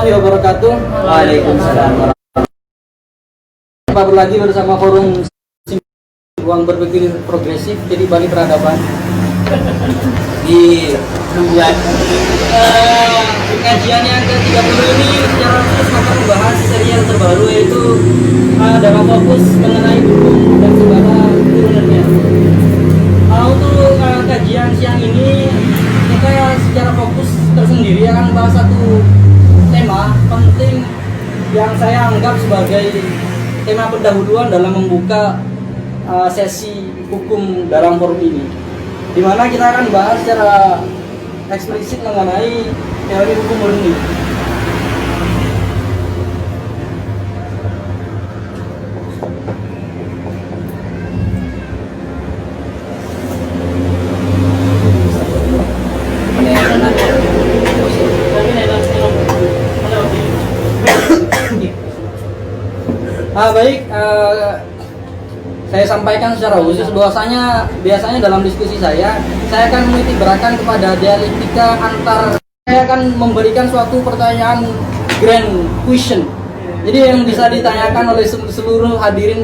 warahmatullahi wabarakatuh. Waalaikumsalam. Baru lagi bersama forum ruang berpikir progresif, jadi balik peradaban di kajian yang ke-30 ini secara khusus akan membahas seri yang terbaru, yaitu dalam fokus mengenai hukum dan segala turunannya. Untuk kajian siang ini kita secara fokus tersendiri akan membahas satu tema penting yang saya anggap sebagai tema pendahuluan dalam membuka sesi hukum dalam forum ini, di mana kita akan bahas secara eksplisit mengenai teori hukum murni. Baik, saya sampaikan secara khusus bahwasanya biasanya dalam diskusi saya akan menitik beratkan kepada dialektika antar. Saya akan memberikan suatu pertanyaan grand question. Jadi yang bisa ditanyakan oleh seluruh hadirin.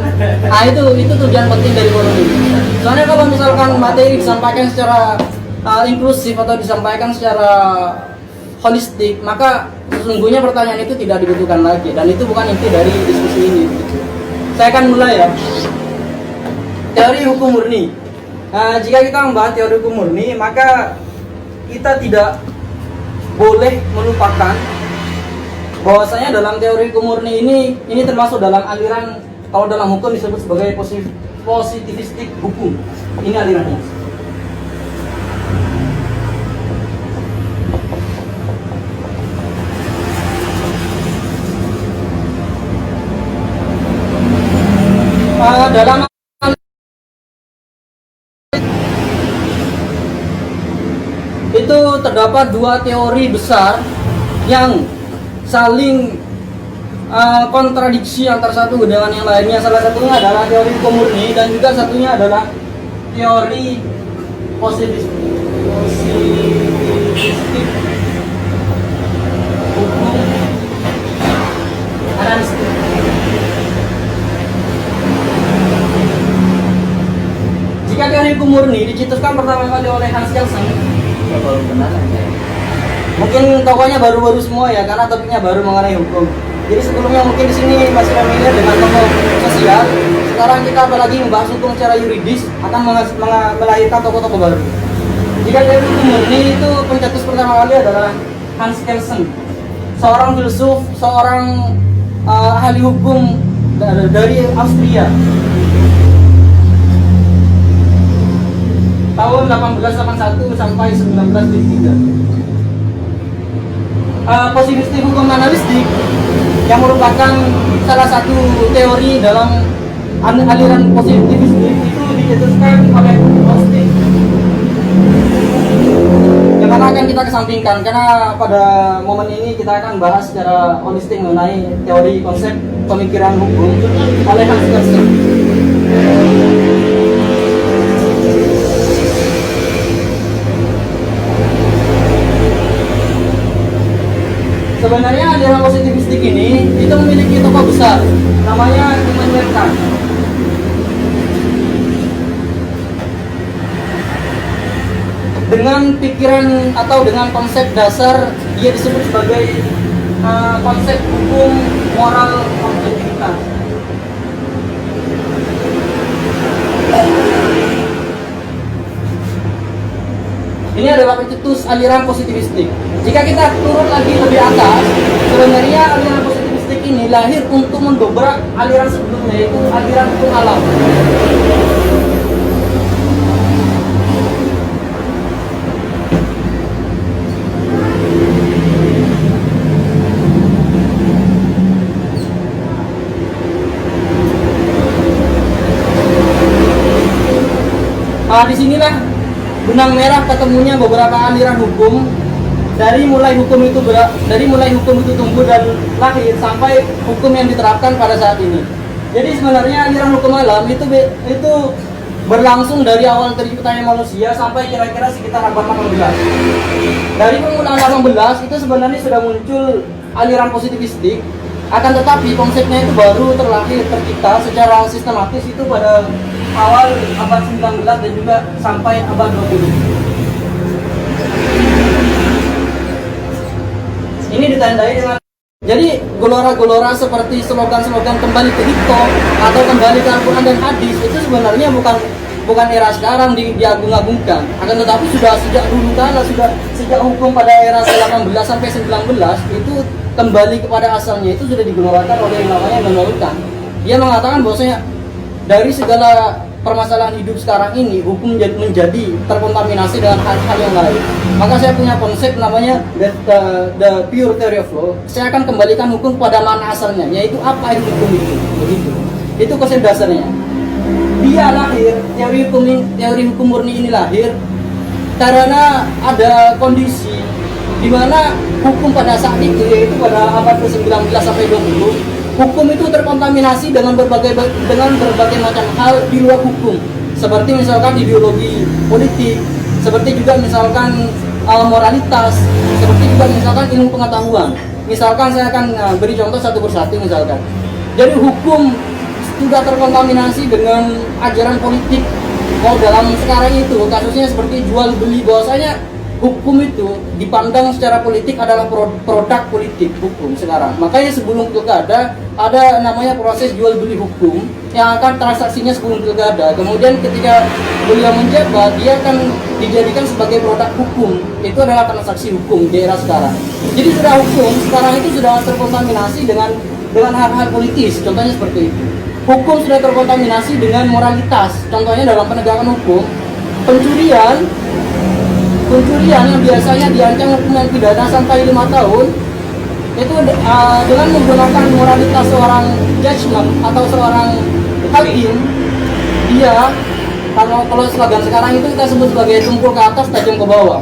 Itu tujuan penting dari forum ini. Soalnya kalau misalkan materi disampaikan secara inklusif atau disampaikan secara holistik, maka sesungguhnya pertanyaan itu tidak dibutuhkan lagi, dan itu bukan inti dari diskusi ini. Saya akan mulai ya. Teori hukum murni. Jika kita membahas teori hukum murni, maka kita tidak boleh melupakan bahwasanya dalam teori hukum murni ini termasuk dalam aliran, kalau dalam hukum disebut sebagai positivistik hukum. Ini alirannya. Dalam itu terdapat dua teori besar yang saling kontradiksi antara satu dengan yang lainnya. Salah satunya adalah teori hukum murni dan juga satunya adalah teori positivistik hukum analistik. Jika teori hukum murni dicetuskan pertama kali oleh Hans Kelsen, mungkin tokohnya baru-baru semua ya, karena topiknya baru mengenai hukum. Jadi sebelumnya mungkin di sini masih familiar dengan tokoh sosial. Sekarang kita apalagi membahas hukum secara yuridis akan melahirkan tokoh-tokoh baru. Jika teori hukum murni itu pencetus pertama kali adalah Hans Kelsen, seorang filsuf, seorang ahli hukum dari Austria. Tahun 1881 sampai 1903. Positivistik hukum analistik yang merupakan salah satu teori dalam aliran positivistik itu dicetuskan oleh Austin. Yang akan kita kesampingkan karena pada momen ini kita akan bahas secara holistik mengenai teori konsep pemikiran hukum oleh Hans Kelsen. Sebenarnya aliran positivistik ini itu memiliki tokoh besar, namanya Immanuel Kant. Dengan pikiran atau dengan konsep dasar, dia disebut sebagai konsep hukum moral objektivitas. Ini adalah pencetus aliran positivistik. Jika kita turun lagi lebih atas, sebenarnya aliran positivistik ini lahir untuk mendobrak aliran sebelumnya, yaitu aliran hukum alam. Disinilah benang merah ketemunya beberapa aliran hukum, dari mulai hukum itu tumbuh dan lahir sampai hukum yang diterapkan pada saat ini. Jadi sebenarnya aliran hukum alam itu berlangsung dari awal terciptanya manusia sampai kira-kira sekitar abad 18. Dari permulaan 18 itu sebenarnya sudah muncul aliran positivistik, akan tetapi konsepnya itu baru tercipta secara sistematis itu pada awal abad 19 dan juga sampai abad 20. Ini ditandai dengan, jadi gelora-gelora seperti slogan-slogan kembali ke Hito atau kembali ke Al-Quran dan Hadis itu sebenarnya bukan era sekarang diagung-agungkan, akan tetapi sudah sejak dulu kala, sudah sejak hukum pada era 18 sampai 19 itu kembali kepada asalnya itu sudah digelorakan oleh yang namanya Immanuel Kant. Dia mengatakan bahwasanya dari segala permasalahan hidup sekarang ini hukum menjadi terkontaminasi dengan hal-hal yang lain. Maka saya punya konsep namanya the pure theory of law. Saya akan kembalikan hukum pada mana asalnya, yaitu apa itu hukum itu. Begitu. Itu konsep dasarnya. Dia lahir, teori hukum murni ini lahir karena ada kondisi di mana hukum pada saat itu, yaitu pada abad ke-19 sampai 20, hukum itu terkontaminasi dengan berbagai macam hal di luar hukum, seperti misalkan ideologi politik, seperti juga misalkan moralitas, seperti juga misalkan ilmu pengetahuan. Misalkan saya akan beri contoh satu persatu misalkan. Jadi hukum sudah terkontaminasi dengan ajaran politik. Kalau dalam sekarang itu kasusnya seperti jual beli, bahwasanya hukum itu dipandang secara politik adalah produk politik hukum sekarang. Makanya sebelum pilkada ada namanya proses jual beli hukum yang akan transaksinya sebelum pilkada. Kemudian ketika beliau menjabat, dia akan dijadikan sebagai produk hukum. Itu adalah transaksi hukum di era sekarang. Jadi sudah hukum sekarang itu sudah terkontaminasi dengan hal-hal politis. Contohnya seperti itu. Hukum sudah terkontaminasi dengan moralitas. Contohnya dalam penegakan hukum, pencurian yang biasanya diancam hukuman pidana sampai 5 tahun itu dengan menggunakan moralitas seorang judgment atau seorang hakim, dia kalau slogan sekarang itu kita sebut sebagai tumpul ke atas tajam ke bawah.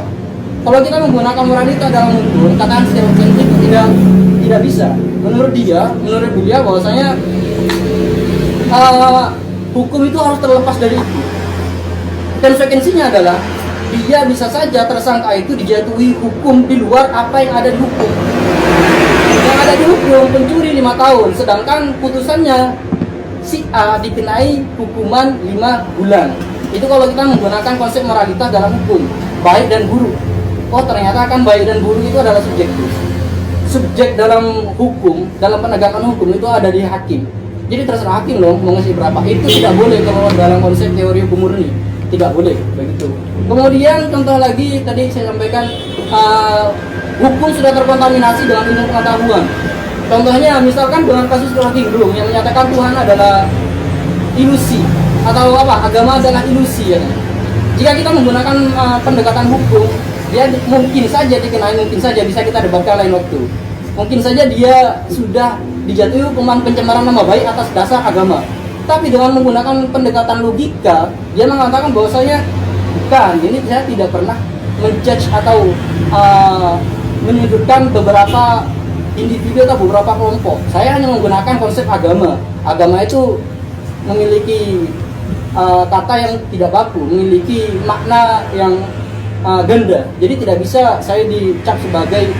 Kalau kita menggunakan moralitas dalam hukum, katakan secara itu tidak bisa. Menurut beliau bahwasanya hukum itu harus terlepas dari itu. Konsekuensinya adalah dia bisa saja tersangka itu dijatuhi hukum di luar apa yang ada di hukum. Yang ada di hukum pencuri 5 tahun, sedangkan putusannya si A dikenai hukuman 5 bulan. Itu kalau kita menggunakan konsep moralitas dalam hukum, baik dan buruk. Oh ternyata kan baik dan buruk itu adalah subjektif. Subjek dalam hukum, dalam penegakan hukum itu ada di hakim. Jadi terserah hakim loh mau ngasih berapa. Itu tidak boleh kalau dalam konsep teori hukum murni. Tidak boleh begitu. Kemudian contoh lagi tadi saya sampaikan hukum sudah terkontaminasi dengan ilmu pengetahuan. Contohnya misalkan dengan kasus Rocky Gerung yang menyatakan Tuhan adalah ilusi atau agama adalah ilusi ya. Jika kita menggunakan pendekatan hukum, dia mungkin saja dikenai, mungkin saja bisa kita debatkan lain waktu. Mungkin saja dia sudah dijatuhi hukuman pencemaran nama baik atas dasar agama. Tapi dengan menggunakan pendekatan logika, dia mengatakan bahwasanya bukan, ini saya tidak pernah menjudge atau menyudutkan beberapa individu atau beberapa kelompok. Saya hanya menggunakan konsep agama. Agama itu memiliki kata yang tidak baku, memiliki makna yang ganda. Jadi tidak bisa saya dicap sebagai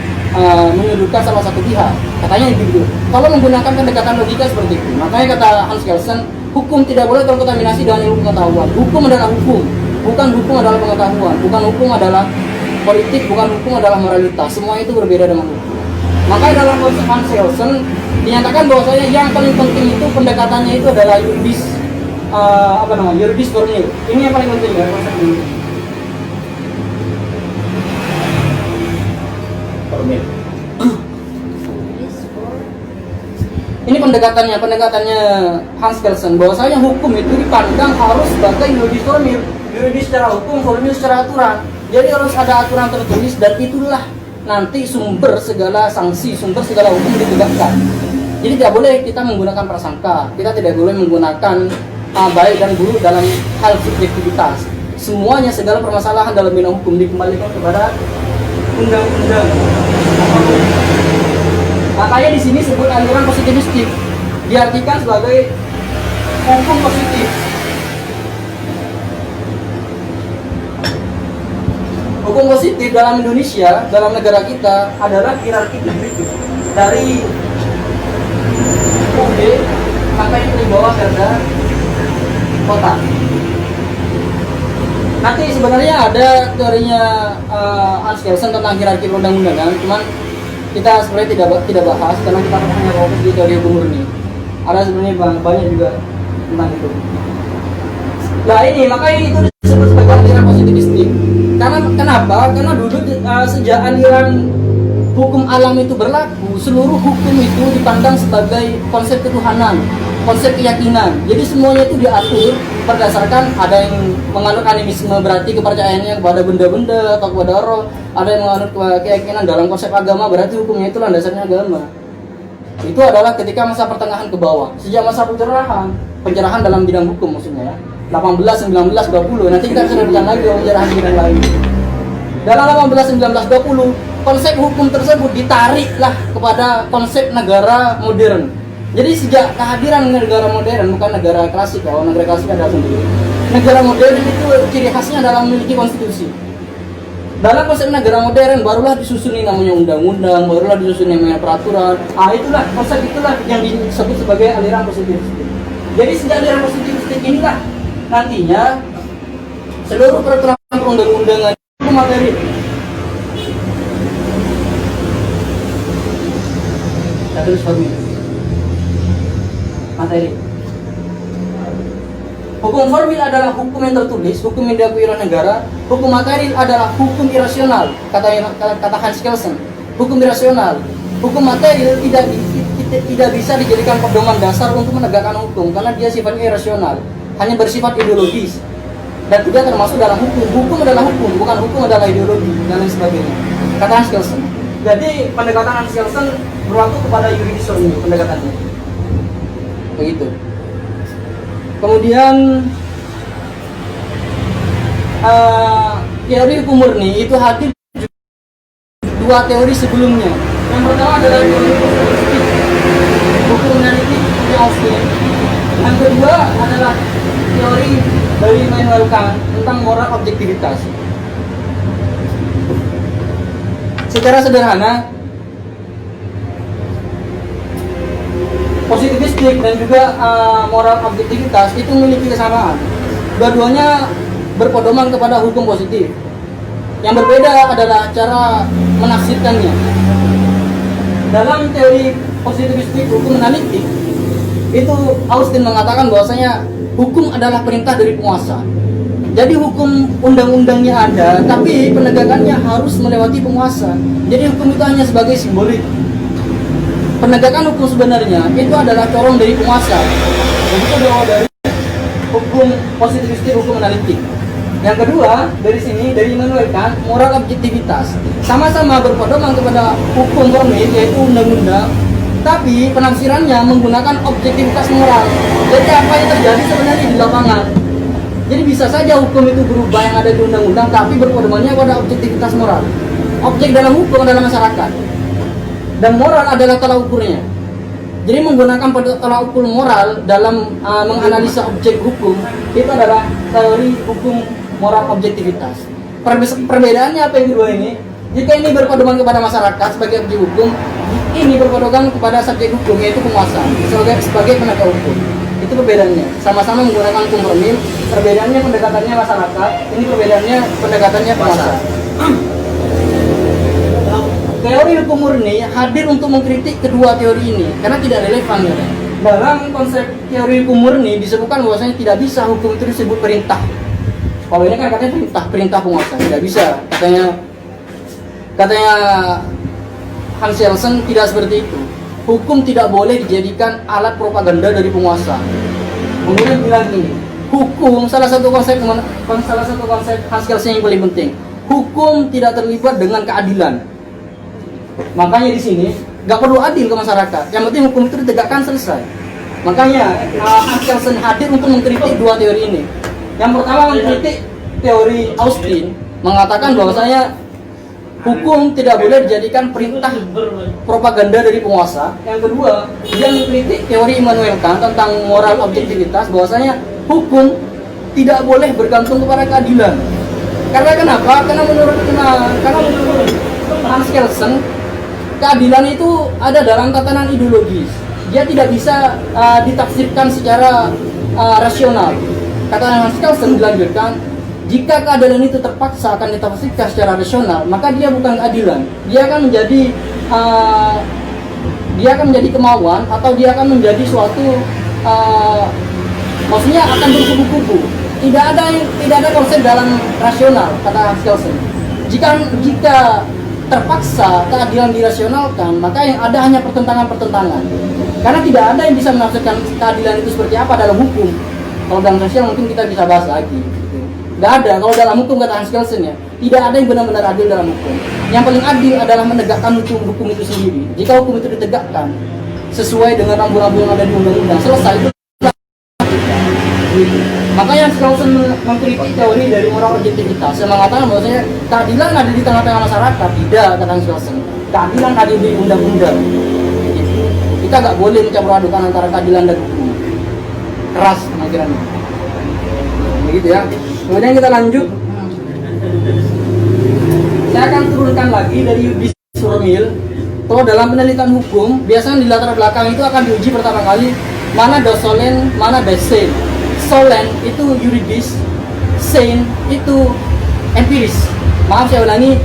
menyudutkan salah satu pihak. Katanya begitu. Kalau menggunakan pendekatan logika seperti itu, makanya kata Hans Kelsen, hukum tidak boleh terkontaminasi dengan ilmu pengetahuan. Hukum adalah hukum, bukan hukum adalah pengetahuan, bukan hukum adalah politik, bukan hukum adalah moralitas. Semua itu berbeda dengan hukum. Makanya dalam konsep Hans Kelsen dinyatakan bahwasanya yang paling penting itu pendekatannya itu adalah yuridis, yuridis formil. Ini yang paling penting ya konsep ini. Formil. Ini pendekatannya Hans Kelsen, bahwasanya hukum itu dipandang harus sebagai yuridis formil, yuridis secara hukum, formil secara aturan. Jadi harus ada aturan tertulis dan itulah nanti sumber segala sanksi, sumber segala hukum ditegakkan. Jadi tidak boleh kita menggunakan prasangka, kita tidak boleh menggunakan baik dan buruk dalam hal subjektivitas. Semuanya segala permasalahan dalam bidang hukum dikembalikan kepada undang-undang. Makanya di sini sebut aliran positivistik, diartikan sebagai hukum positif. Hukum positif dalam Indonesia, dalam negara kita adalah hierarki berikut dari UUD sampai di bawah Perda kota. Nanti sebenarnya ada teorinya Hans Kelsen tentang hierarki perundang-undangan, cuman kita sebenarnya tidak bahas karena kita hanya fokus di teori hukum murni. Ada sebenarnya banyak juga tentang itu. Nah ini makanya itu disebut sebagai aliran positivistik. Karena kenapa? Karena dulu sejak aliran hukum alam itu berlaku, seluruh hukum itu dipandang sebagai konsep ketuhanan, konsep keyakinan. Jadi semuanya itu diatur berdasarkan ada yang menganut animisme, berarti kepercayaannya kepada benda-benda atau kepada roh. Ada yang menganut keyakinan dalam konsep agama, berarti hukumnya itu landasannya agama. Itu adalah ketika masa pertengahan ke bawah. Sejak masa pencerahan dalam bidang hukum maksudnya ya. 18, 19, 20. Nanti kita bisa bukan lagi pencerahan bidang lain. Dalam 18, 19, 20 konsep hukum tersebut ditariklah kepada konsep negara modern. Jadi sejak kehadiran negara modern, bukan negara klasik, kalau negara klasik ada sendiri. Negara modern itu ciri khasnya adalah memiliki konstitusi. Dalam konsep negara modern barulah disusun namanya undang-undang, barulah disusun namanya peraturan. Itulah konsep itulah yang disebut sebagai aliran positivistik. Jadi sejak aliran positivistik inilah nantinya seluruh peraturan perundang-undangan itu materi. Terus materi. Hukum formil adalah hukum yang tertulis, hukum yang diakui oleh negara. Hukum material adalah hukum irasional, kata Hans Kelsen. Hukum irasional, hukum material tidak bisa dijadikan pedoman dasar untuk menegakkan hukum karena dia sifatnya irasional, hanya bersifat ideologis dan tidak termasuk dalam hukum. Hukum adalah hukum, bukan hukum adalah ideologi dan lain sebagainya. Kata Hans Kelsen. Jadi pendekatan Hans Kelsen berlaku kepada yuridisme pendekatannya. Begitu. Kemudian teori hukum murni itu hadir dua teori sebelumnya. Yang pertama adalah teori hukum analitik dari Austin. Yang kedua adalah teori dari Immanuel Kant tentang moral objektivitas. Secara sederhana, positivistik dan juga moral objektivitas itu memiliki kesamaan. Dua-duanya berpedoman kepada hukum positif. Yang berbeda adalah cara menafsirkannya. Dalam teori positivistik hukum analitik, itu Austin mengatakan bahwasanya hukum adalah perintah dari penguasa. Jadi hukum undang-undangnya ada, tapi penegakannya harus melewati penguasa. Jadi hukum itu hanya sebagai simbolik. Penegakan hukum sebenarnya itu adalah corong dari penguasa. Begitu berawal dari hukum positivistik, hukum analitik. Yang kedua, dari sini, dari Immanuel Kant, moral objektivitas. Sama-sama berpedoman kepada hukum formil, yaitu undang-undang, tapi penafsirannya menggunakan objektivitas moral. Jadi apa yang terjadi sebenarnya di lapangan. Jadi bisa saja hukum itu berubah yang ada di undang-undang, tapi berpedomannya pada objektivitas moral. Objek dalam hukum adalah masyarakat. Dan moral adalah tolak ukurnya. Jadi menggunakan tolak ukur moral dalam menganalisa objek hukum itu adalah teori hukum moral objektivitas. Perbedaannya apa yang kedua ini? Jika ini berpedoman kepada masyarakat sebagai objek hukum, ini berpedoman kepada subjek hukum yaitu penguasa sebagai penegak hukum. Itu perbedaannya. Sama-sama menggunakan hukum formil, perbedaannya pendekatannya masyarakat, ini perbedaannya pendekatannya penguasa. Teori hukum murni hadir untuk mengkritik kedua teori ini karena tidak relevan ya. Dalam konsep teori hukum murni disebutkan bahwasanya tidak bisa hukum itu disebut perintah. Kalau ini kan katanya perintah penguasa, tidak bisa. Katanya Hans Kelsen tidak seperti itu. Hukum tidak boleh dijadikan alat propaganda dari penguasa. Kemudian bilang ini, hukum salah satu konsep Hans Kelsen yang paling penting. Hukum tidak terlibat dengan keadilan. Makanya di sini nggak perlu adil ke masyarakat. Yang penting hukum itu ditegakkan selesai. Makanya Hans Kelsen hadir untuk mengkritik dua teori ini. Yang pertama mengkritik teori Austin, mengatakan bahwasanya hukum tidak boleh dijadikan perintah propaganda dari penguasa. Yang kedua, dia mengkritik teori Immanuel Kant tentang moral objektivitas, bahwasanya hukum tidak boleh bergantung kepada keadilan. Karena kenapa? Karena menurut Hans Kelsen, keadilan itu ada dalam tatanan ideologis. Dia tidak bisa ditafsirkan secara rasional. Kata Hans Kelsen dilanjutkan, jika keadilan itu terpaksa akan ditafsirkan secara rasional, maka dia bukan keadilan. Dia akan menjadi kemauan, atau dia akan menjadi suatu maksudnya akan berkubu-kubu. Tidak ada konsep dalam rasional, kata Hans Kelsen. Jika terpaksa keadilan dirasionalkan, maka yang ada hanya pertentangan-pertentangan. Karena tidak ada yang bisa menafsirkan keadilan itu seperti apa dalam hukum. Kalau dalam sosial mungkin kita bisa bahas lagi. Tidak ada. Kalau dalam hukum, kata Hans Kelsen ya, tidak ada yang benar-benar adil dalam hukum. Yang paling adil adalah menegakkan hukum itu sendiri. Jika hukum itu ditegakkan sesuai dengan rambu-rambu yang ada di undang-undang, selesai itu. Makanya Hans Kelsen mengkritik teori dari moral objektivitas. Saya mengatakan bahwasanya keadilan ada di tengah-tengah masyarakat. Tidak, kata Hans Kelsen. Keadilan ada di undang-undang. Kita nggak boleh mencampur adukan antara keadilan dan hukum. Keras pemikirannya. Begitu ya. Kemudian kita lanjut. Saya akan turunkan lagi dari Yudis Surmil. Kalau dalam penelitian hukum, biasanya di latar belakang itu akan diuji pertama kali mana das Solem, mana das Sein. Solem itu yuridis, Sein itu empiris. Maaf saya ulangi,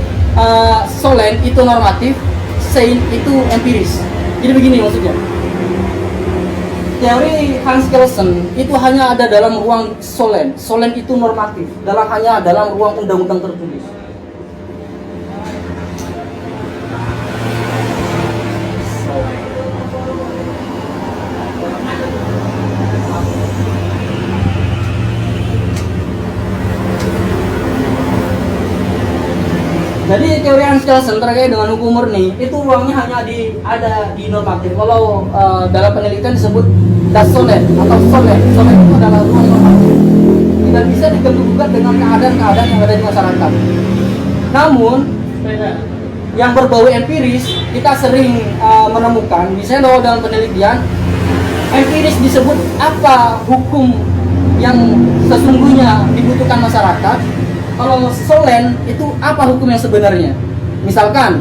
Solem itu normatif, Sein itu empiris. Jadi begini maksudnya. Teori Hans Kelsen itu hanya ada dalam ruang Solem. Solem itu normatif, hanya dalam ruang undang-undang tertulis. Jadi teori Hans Kelsen terkait dengan hukum murni itu ruangnya hanya ada di normatif. Kalau dalam penelitian disebut das Solem atau Solem. Solem itu adalah ruang normatif. Tidak bisa diganggu-gugat dengan keadaan-keadaan yang ada di masyarakat. Namun yang berbau empiris kita sering menemukan, misalnya bahwa dalam penelitian empiris disebut apa hukum yang sesungguhnya dibutuhkan masyarakat. Kalau Solem itu apa hukum yang sebenarnya? Misalkan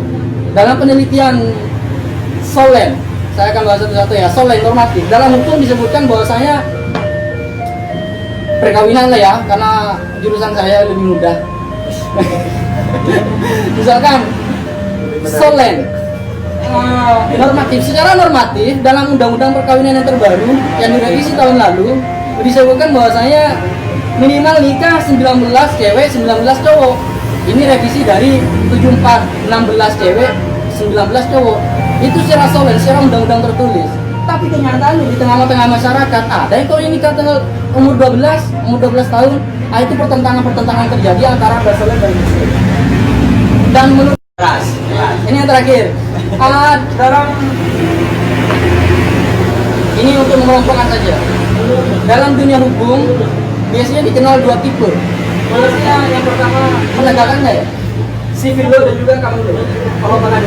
dalam penelitian Solem, saya akan bahas satu-satu ya. Solem normatif. Dalam hukum disebutkan bahwasanya perkawinan lah ya, karena jurusan saya lebih mudah. Misalkan Solem normatif. Secara normatif dalam undang-undang perkawinan yang terbaru yang direvisi tahun lalu disebutkan bahwasanya minimal nikah 19 cewek, 19 cowok. Ini revisi dari 74, 16 cewek, 19 cowok. Itu secara Solem, secara undang-undang tertulis. Tapi kenyataannya di tengah-tengah masyarakat ada yang kalau nikah tanggal umur 12 tahun, itu pertentangan terjadi antara Solem dan Muslim. Dan menurut ini yang terakhir, dalam ini untuk mengelompokkan saja. Dalam dunia hukum biasanya dikenal dua tipe. Biasanya yang pertama menegakkan ya, civil law dan juga common law. Kalau mana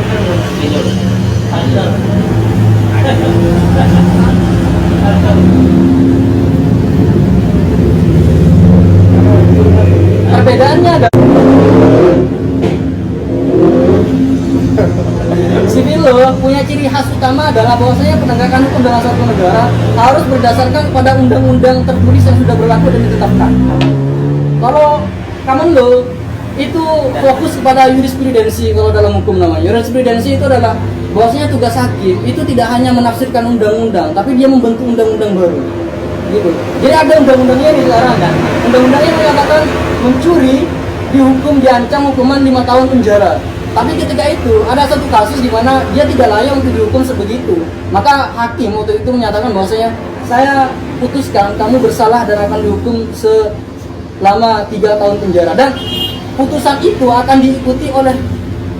perbedaannya ada. Civil law punya ciri khas utama adalah bahwasanya penegakan hukum dalam suatu negara harus berdasarkan pada undang-undang tertulis yang sudah berlaku dan ditetapkan. Kalau common law itu fokus kepada jurisprudensi. Kalau dalam hukum namanya jurisprudensi itu adalah bahwasanya tugas hakim itu tidak hanya menafsirkan undang-undang, tapi dia membentuk undang-undang baru. Gitu. Jadi ada undang-undangnya di sekarang kan. Undang-undangnya mengatakan mencuri dihukum diancam hukuman 5 tahun penjara. Tapi ketika itu ada satu kasus di mana dia tidak layak untuk dihukum sebegitu. Maka hakim waktu itu menyatakan bahwasanya saya putuskan kamu bersalah dan akan dihukum selama 3 tahun penjara. Dan putusan itu akan diikuti oleh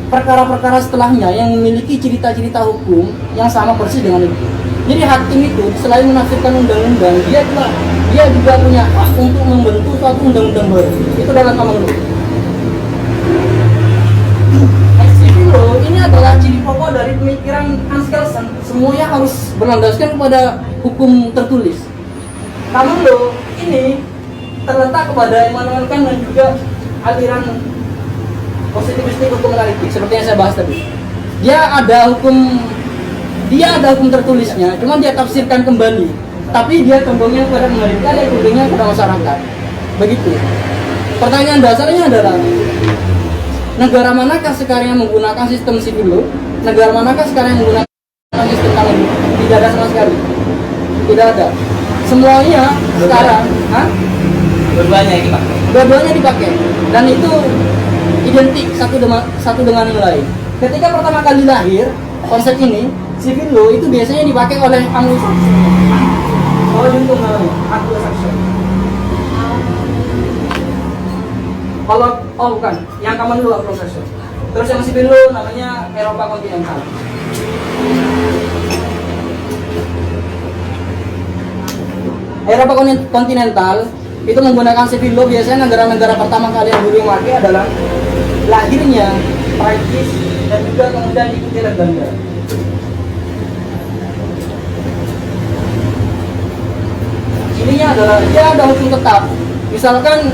perkara-perkara setelahnya yang memiliki cerita-cerita hukum yang sama persis dengan itu. Jadi hakim itu selain menafsirkan undang-undang, dia juga punya hak untuk membentuk suatu undang-undang baru. Itu dalam common law. Ini adalah ciri pokok dari pemikiran Hans Kelsen. Semuanya harus berlandaskan kepada hukum tertulis. Common law ini terletak kepada Immanuel Kant dan juga aliran positivistik hukum analitik seperti yang saya bahas tadi. Dia ada hukum tertulisnya, cuma dia tafsirkan kembali. Tapi dia condongnya kepada pemerintah, dia condongnya kepada masyarakat. Begitu. Pertanyaan dasarnya adalah negara manakah sekarang yang menggunakan sistem civil law? Negara manakah sekarang yang menggunakan sistem common law? Tidak ada sama sekali. Tidak ada. Semuanya sekarang, dua-duanya dipakai. Dan itu identik satu dengan yang lain. Ketika pertama kali lahir konsep ini, civil law itu biasanya dipakai oleh Anglo-Saxon. Kalau diuntung namanya Anglo-Saxon. Bukan, yang common law Anglo-Saxon. Terus yang civil law namanya Eropa kontinental. Eropa kontinental itu menggunakan civil law. Biasanya negara-negara pertama kali yang dulu memakai adalah lahirnya Prancis dan juga kemudian diikuti oleh Belanda. Ininya adalah dia ada hukum tetap. Misalkan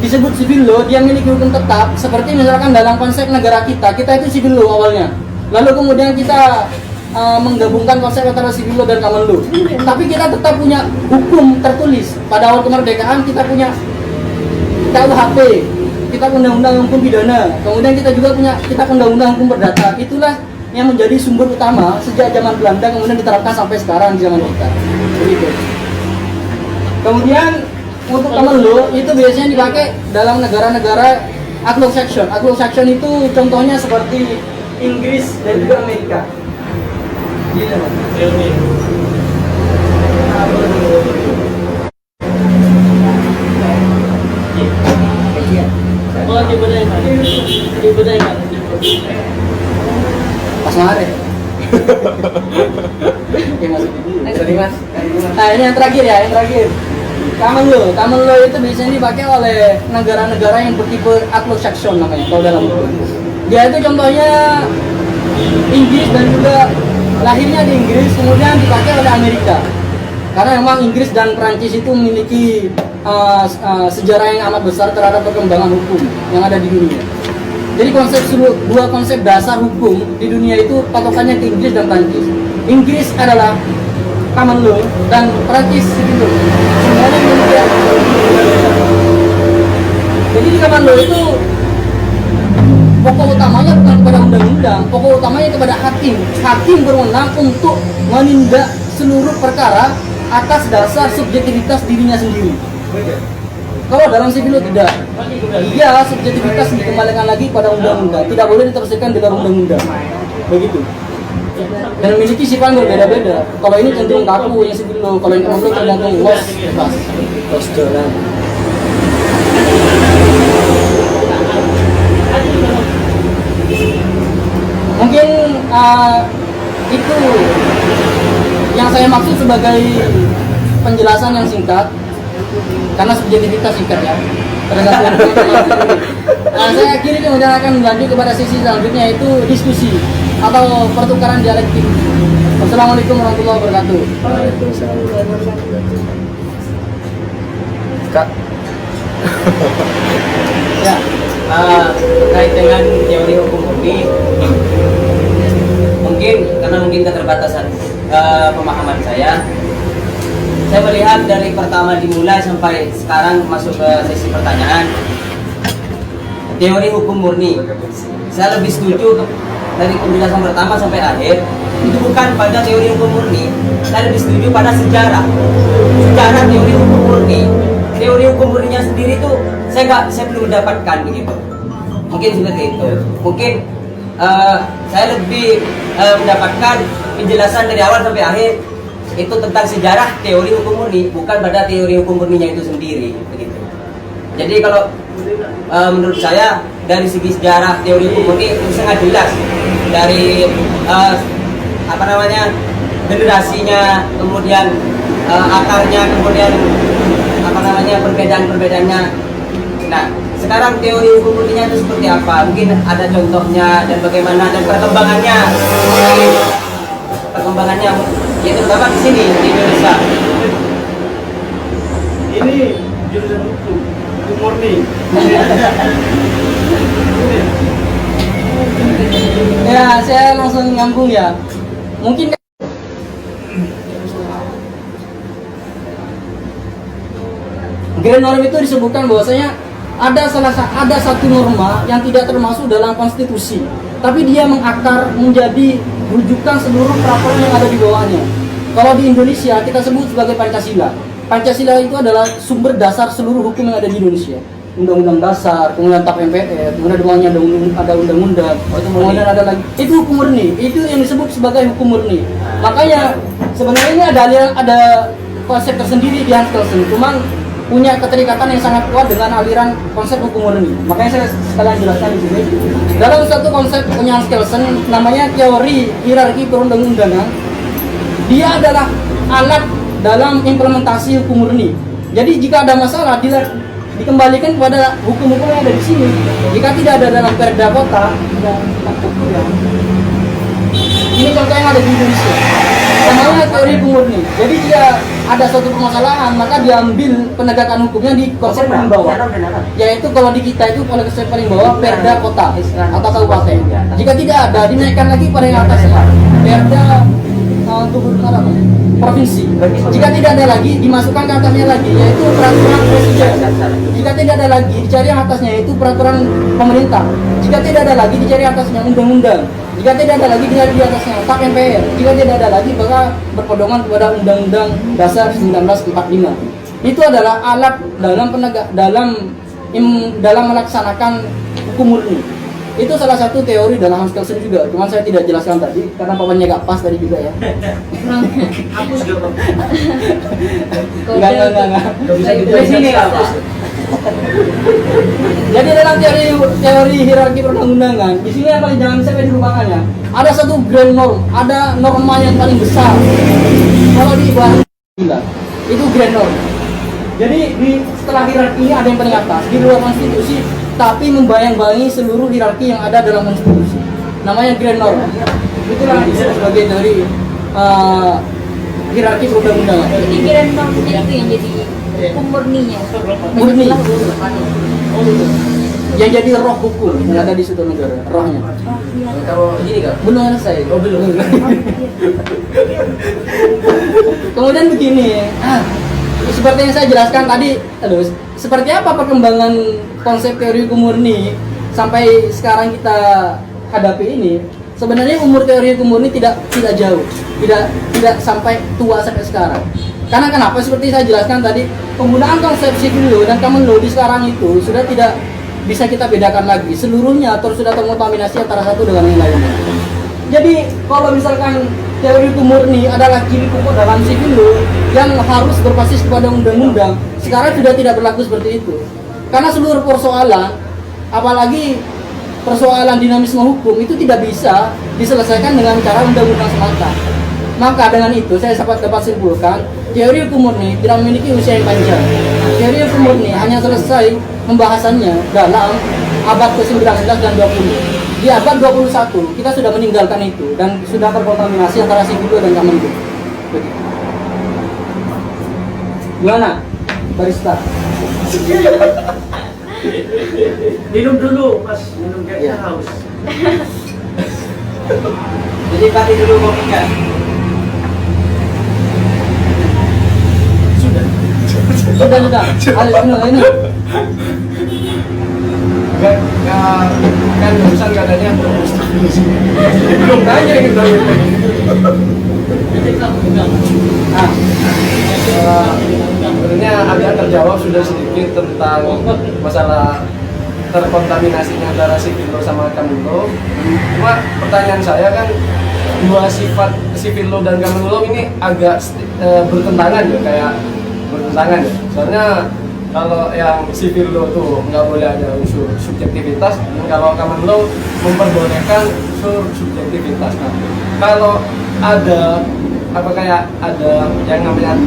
disebut civil law, dia memiliki hukum tetap. Seperti misalkan dalam konsep negara kita itu civil law awalnya. Lalu kemudian kita menggabungkan konsep antara civil law dan common law. Tapi kita tetap punya hukum tertulis. Pada awal kemerdekaan kita punya KUHP, kita undang-undang hukum pidana. Kemudian kita juga punya undang-undang hukum perdata. Itulah yang menjadi sumber utama sejak zaman Belanda kemudian diterapkan sampai sekarang di zaman kita. Begitu. Kemudian untuk common law itu biasanya dipakai dalam negara-negara Anglo-Saxon. Anglo-Saxon itu contohnya seperti Inggris dan juga Amerika. Gitu. Pas mare. Oke, Mas. Sorry, Mas. Nah, ini yang terakhir. Common law itu biasanya dipakai oleh negara-negara yang bertipe Anglo-Saxon namanya kalau dalam hukum. Dia itu contohnya Inggris dan juga lahirnya di Inggris kemudian dipakai oleh Amerika. Karena memang Inggris dan Prancis itu memiliki sejarah yang amat besar terhadap perkembangan hukum yang ada di dunia. Jadi dua konsep dasar hukum di dunia itu patokannya ke Inggris dan Prancis. Inggris adalah common law dan Prancis civil law. Semuanya memiliki. Jadi di common law itu pokok utamanya bukan kepada undang-undang, pokok utamanya kepada hakim. Hakim berwenang untuk menindak seluruh perkara atas dasar subjektivitas dirinya sendiri. Kalau dalam civil law tidak. Iya, subjektivitas dikembalikan lagi pada undang-undang, tidak boleh ditafsirkan di luar undang-undang. Begitu. Dan memiliki sifat yang berbeda-beda. Kalau ini cenderung kaku yang civil law, kalau yang common law tergantung luas. Mungkin itu yang saya maksud sebagai penjelasan yang singkat, karena subjektivitas singkat ya. Saya akhiri kemudian akan lanjut kepada sesi selanjutnya, yaitu diskusi atau pertukaran dialektik. Wassalamualaikum warahmatullahi wabarakatuh. Kak. Ya, terkait dengan teori hukum murni, mungkin keterbatasan pemahaman saya melihat dari pertama dimulai sampai sekarang masuk ke sesi pertanyaan teori hukum murni. Saya lebih setuju dari penjelasan pertama sampai akhir itu bukan pada teori hukum murni. Saya lebih setuju pada sejarah teori hukum murni. Teori hukum murninya sendiri itu saya belum mendapatkan begitu. Mungkin seperti itu. Mungkin saya lebih mendapatkan penjelasan dari awal sampai akhir itu tentang sejarah teori hukum murni, bukan pada teori hukum murninya itu sendiri begitu. Jadi kalau menurut saya dari segi sejarah teori hukum murni itu sangat jelas dari generasinya, kemudian akarnya, kemudian perbedaan-perbedaannya. Nah, sekarang teori hukum murninya itu seperti apa? Mungkin ada contohnya dan bagaimana dan perkembangannya ya terutama di sini di Indonesia. Ini jurusan hukum. hukum murni. Ya, saya langsung nyambung ya. Mungkin grand norm itu disebutkan bahwasanya ada satu norma yang tidak termasuk dalam konstitusi, tapi dia mengakar menjadi rujukan seluruh peraturan yang ada di bawahnya. Kalau di Indonesia kita sebut sebagai Pancasila. Pancasila itu adalah sumber dasar seluruh hukum yang ada di Indonesia. Undang-undang dasar, kemudian TAP MPR, kemudian ada undang-undang, kemudian ada lagi. Itu hukum murni. Itu yang disebut sebagai hukum murni. Makanya sebenarnya ini ada konsep tersendiri di Hans Kelsen. Cuman punya keterikatan yang sangat kuat dengan aliran konsep hukum murni. Makanya saya sekalian jelaskan di sini. Dalam satu konsep punya Hans Kelsen namanya teori hierarki perundang-undangan, dia adalah alat dalam implementasi hukum murni. Jadi jika ada masalah dikembalikan kepada hukum-hukum yang ada di sini. Jika tidak ada dalam perda kota, ini contoh yang ada di Indonesia. Namanya teori hukum murni. Jadi jika ada suatu permasalahan, maka diambil penegakan hukumnya di konsep paling bawah. Yaitu kalau di kita itu konsep paling bawah perda kota atau kabupaten. Jika tidak ada, dinaikkan lagi pada yang atasnya. Perda provinsi. Jika tidak ada lagi, dimasukkan ke atasnya lagi, yaitu peraturan presiden. Jika tidak ada lagi, dicari yang atasnya, yaitu peraturan pemerintah. Jika tidak ada lagi, dicari atasnya undang-undang. Jika tidak ada lagi, dicari di atasnya TAP MPR. Jika tidak ada lagi, maka berpedoman kepada Undang-Undang Dasar 1945. Itu adalah alat dalam melaksanakan hukum murni. Itu salah satu teori dalam Hans Kelsen juga, cuman saya tidak jelaskan tadi karena papannya gak pas tadi juga ya. Hapus dong. Enggak. Gak bisa gitu. Di sini hapus. Jadi dalam teori hierarki perundang-undangan, di sini yang paling jangan sampai dilupakan ya. Ada satu grand norm, ada norma yang paling besar. Kalau di bahasa gila, itu grand norm. Jadi setelah hierarki ini ada yang paling atas di luar konstitusi, tapi membayang-bayangi seluruh hierarki yang ada dalam konstitusi. Namanya grand norm. Itulah disebut sebagai teori hierarki perundang-undangan. Jadi grand normnya itu yang jadi hukum murninya. Murni. Yang jadi roh hukum yang ada di suatu negara, rohnya. Kalau gini kan? Belum selesai. Oh belum. Kemudian begini, seperti yang saya jelaskan tadi, seperti apa perkembangan konsep teori hukum murni sampai sekarang kita hadapi ini? Sebenarnya umur teori hukum murni tidak jauh, tidak sampai tua sampai sekarang. Karena kenapa? Seperti saya jelaskan tadi, penggunaan konsep civil law dan common law di sekarang itu sudah tidak bisa kita bedakan lagi. Seluruhnya sudah terkontaminasi antara satu dengan yang lainnya. Jadi kalau misalkan teori hukum murni adalah ciri pokok dalam civil law yang harus berbasis kepada undang-undang, sekarang sudah tidak berlaku seperti itu. Karena seluruh persoalan, apalagi persoalan dinamisme hukum itu tidak bisa diselesaikan dengan cara undang-undang semata. Maka dengan itu saya dapat simpulkan teori hukum murni tidak memiliki usia yang panjang. Teori hukum murni hanya selesai pembahasannya dalam abad ke-19 dan 20. Di abad 21 kita sudah meninggalkan itu dan sudah terkontaminasi antara civil law dan common law. Gimana, barista? Minum dulu, Mas. Minum kayaknya haus. Jadi tadi dulu kopinya. Sudah. Ini. Kan barusan katanya belum tanya gitu. Sebenarnya agak terjawab sudah sedikit tentang masalah terkontaminasinya antara civil law sama common law. Cuma pertanyaan saya kan, dua sifat civil law dan common law ini agak bertentangan ya, kayak bertentangan ya. Soalnya kalau yang civil law tuh nggak boleh ada unsur subjektivitas, dan kalau common law memperbolehkan unsur subjektivitas. Nah, kalau ada kayak ada yang namanya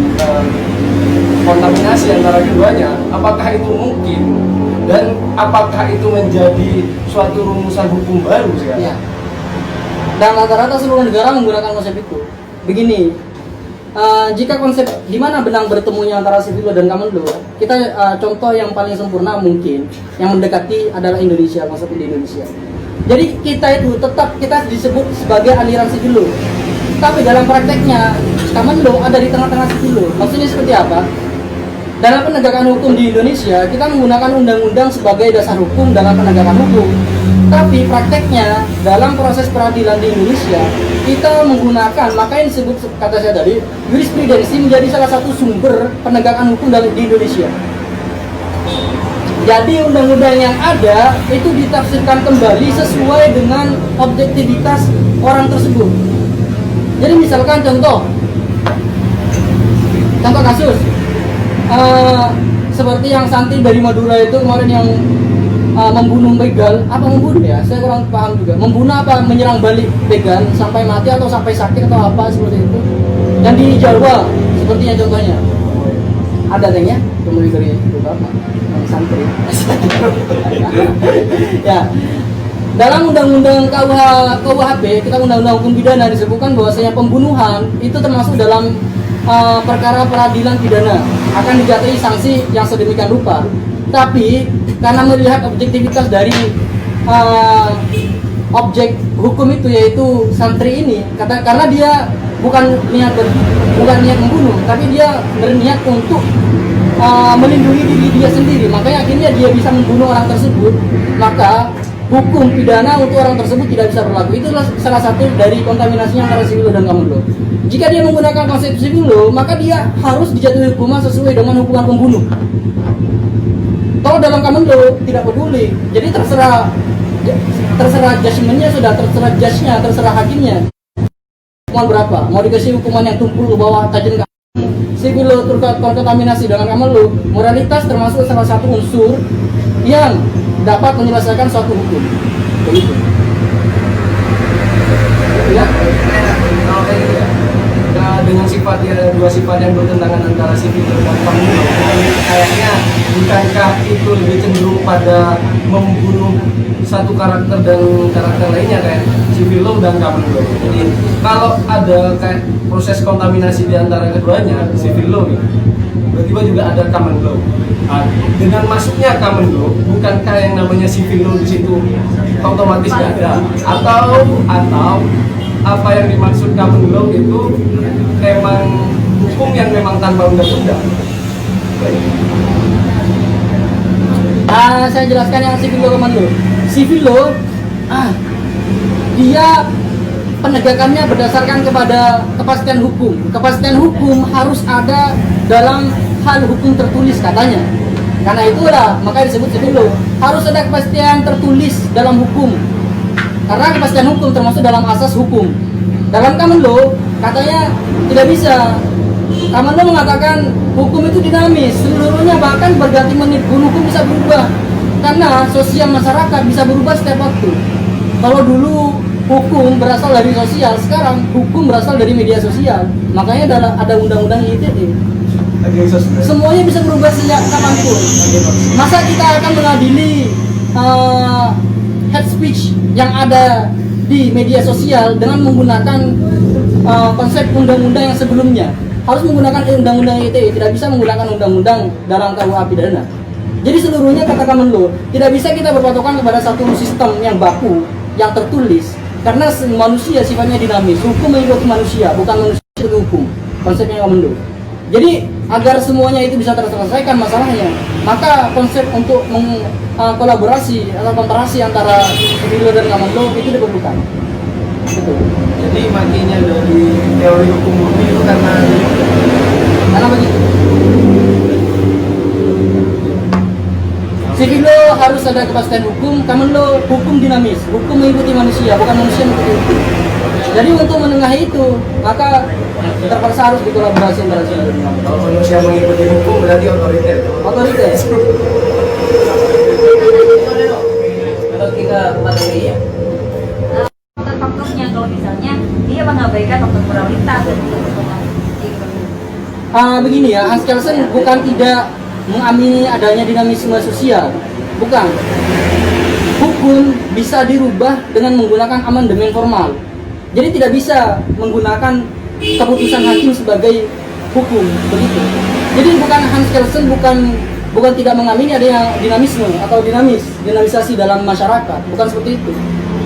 kontaminasi antara keduanya, apakah itu mungkin dan apakah itu menjadi suatu rumusan hukum baru sekarang? Ya. Dan rata-rata seluruh negara menggunakan konsep itu. Begini, jika konsep di mana benang bertemunya antara civil law dan common law, kita contoh yang paling sempurna mungkin yang mendekati adalah Indonesia, konsep di Indonesia. Jadi kita itu tetap kita disebut sebagai aliran civil law, tapi dalam prakteknya common law ada di tengah-tengah civil law. Maksudnya seperti apa? Dalam penegakan hukum di Indonesia, kita menggunakan undang-undang sebagai dasar hukum dalam penegakan hukum. Tapi prakteknya dalam proses peradilan di Indonesia, kita menggunakan, makanya disebut kata saya tadi, jurisprudensi menjadi salah satu sumber penegakan hukum di Indonesia. Jadi undang-undang yang ada itu ditafsirkan kembali sesuai dengan objektivitas orang tersebut. Jadi misalkan contoh kasus. Seperti yang Santi dari Madura itu kemarin yang membunuh begal, apa membunuh ya? Saya kurang paham juga. Membunuh apa menyerang balik begal sampai mati atau sampai sakit atau apa seperti itu. Dan di Jawa sepertinya contohnya ada tengnya kemudian dari itu apa? Santri. Ya. Dalam undang-undang KUHP, kita undang-undang hukum pidana disebutkan bahwasanya pembunuhan itu termasuk dalam perkara peradilan pidana akan dijatuhi sanksi yang sedemikian rupa. Tapi karena melihat objektivitas dari objek hukum itu yaitu santri ini, karena dia bukan niat membunuh, tapi dia berniat untuk melindungi diri dia sendiri, makanya akhirnya dia bisa membunuh orang tersebut, maka hukum pidana untuk orang tersebut tidak bisa berlaku. Itulah salah satu dari kontaminasinya antara civil law dan common law. Jika dia menggunakan konsep civil law, maka dia harus dijatuhi hukuman sesuai dengan hukuman pembunuh. Kalau dalam common law tidak peduli, jadi terserah judgementnya sudah, terserah judge-nya, terserah hakimnya. Hukuman berapa? Mau dikasih hukuman yang tumpul ke bawah tajam ke civil law terkontaminasi dengan common law. Moralitas termasuk salah satu unsur yang dapat menyelesaikan suatu hukum. Begitu. Ya, kalau kayak gitu ya. Nah, dengan dua sifat yang bertentangan antara civil law dan common law, kayaknya bukankah itu lebih cenderung pada membunuh satu karakter dan karakter lainnya kayak civil law dan common law. Jadi kalau ada kayak proses kontaminasi di antara keduanya, civil law ya, tiba-tiba juga ada common law. Nah, dengan masuknya common law, bukankah yang namanya civil law di situ otomatis nggak ada? Atau apa yang dimaksud common law itu emang hukum yang memang tanpa undang-undang? Saya jelaskan yang civil law common law. Civil law, dia penegakannya berdasarkan kepada kepastian hukum. Kepastian hukum harus ada dalam hal hukum tertulis katanya. Karena itulah makanya disebut civil law. Harus ada kepastian tertulis dalam hukum. Karena kepastian hukum termasuk dalam asas hukum. Dalam common law katanya tidak bisa. Common law mengatakan hukum itu dinamis, seluruhnya bahkan berganti menit. Hukum bisa berubah karena sosial masyarakat bisa berubah setiap waktu. Kalau dulu hukum berasal dari sosial, sekarang hukum berasal dari media sosial. Makanya ada undang-undang ITE. Semuanya bisa berubah sejak kapanpun. Masa kita akan mengadili hate speech yang ada di media sosial dengan menggunakan konsep undang-undang yang sebelumnya? Harus menggunakan undang-undang ITE, tidak bisa menggunakan undang-undang dalam KUH pidana. Jadi seluruhnya kata common law, tidak bisa kita berpatokan kepada satu sistem yang baku, yang tertulis. Karena manusia sifatnya dinamis, hukum mengikuti manusia, bukan manusia itu hukum. Konsepnya common law. Jadi agar semuanya itu bisa terselesaikan masalahnya, maka konsep untuk kolaborasi atau komparasi antara civil law dan common law itu diperlukan. Betul. Jadi matinya dari teori hukum murni itu karena begitu. Civil law harus ada kepastian hukum, common law hukum dinamis, hukum mengikuti manusia, bukan manusia mengikuti hukum. Jadi untuk menengahi itu, maka terpaksa harus dikolaborasi antara civil law. kalau manusia mengikuti hukum berarti otoriter. Otoriter. Kalau kita materi ya, Faktor-faktornya kalau misalnya dia mengabaikan faktor moralitas dan Begini ya, Hans Kelsen bukan tidak mengamini adanya dinamisme sosial, bukan. Hukum bisa dirubah dengan menggunakan amandemen formal. Jadi tidak bisa menggunakan keputusan hakim sebagai hukum, begitu. Jadi bukan Hans Kelsen bukan tidak mengamini ada yang dinamisme atau dinamisasi dalam masyarakat, bukan seperti itu.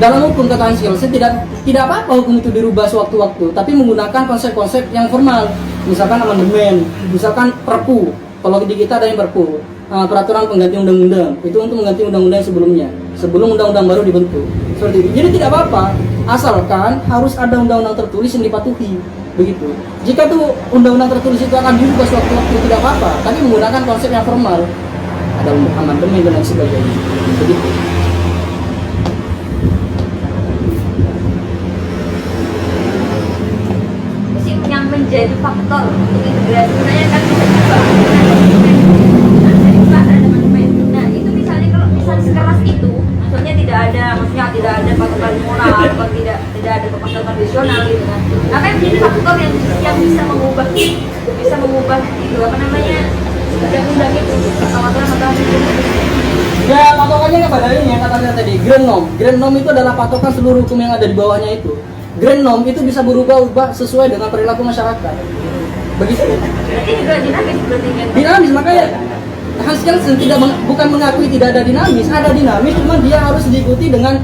Dalam hukum kata Hans Kelsen tidak apa-apa hukum itu dirubah sewaktu-waktu, tapi menggunakan konsep-konsep yang formal, misalkan amandemen, misalkan perpu. Kalau di kita ada yang perpu, peraturan pengganti undang-undang, itu untuk mengganti undang-undang sebelumnya, sebelum undang-undang baru dibentuk. Seperti itu. Jadi tidak apa-apa, asalkan harus ada undang-undang tertulis yang dipatuhi, begitu. Jika tuh undang-undang tertulis itu akan dirubah sewaktu-waktu tidak apa-apa, tapi menggunakan konsep yang formal, ada amandemen dan lain sebagainya, begitu. Yang menjadi faktor untuk integrasi sebenarnya kan bisa juga nah itu misalnya kalau misalnya sekeras itu maksudnya tidak ada patokan moral atau tidak ada patokan tradisional gitu kan apa yang menjadi faktor yang bisa mengubah itu apa namanya undang-undang itu atau aturan itu. Ya patokannya kepada ini yang katanya tadi Grand Norm itu adalah patokan seluruh hukum yang ada di bawahnya itu. Grand Norm itu bisa berubah-ubah sesuai dengan perilaku masyarakat. Begitu. Berarti juga dinamis berarti kan? Dinamis, makanya Hans Kelsen bukan mengakui tidak ada dinamis, ada dinamis, cuma dia harus diikuti dengan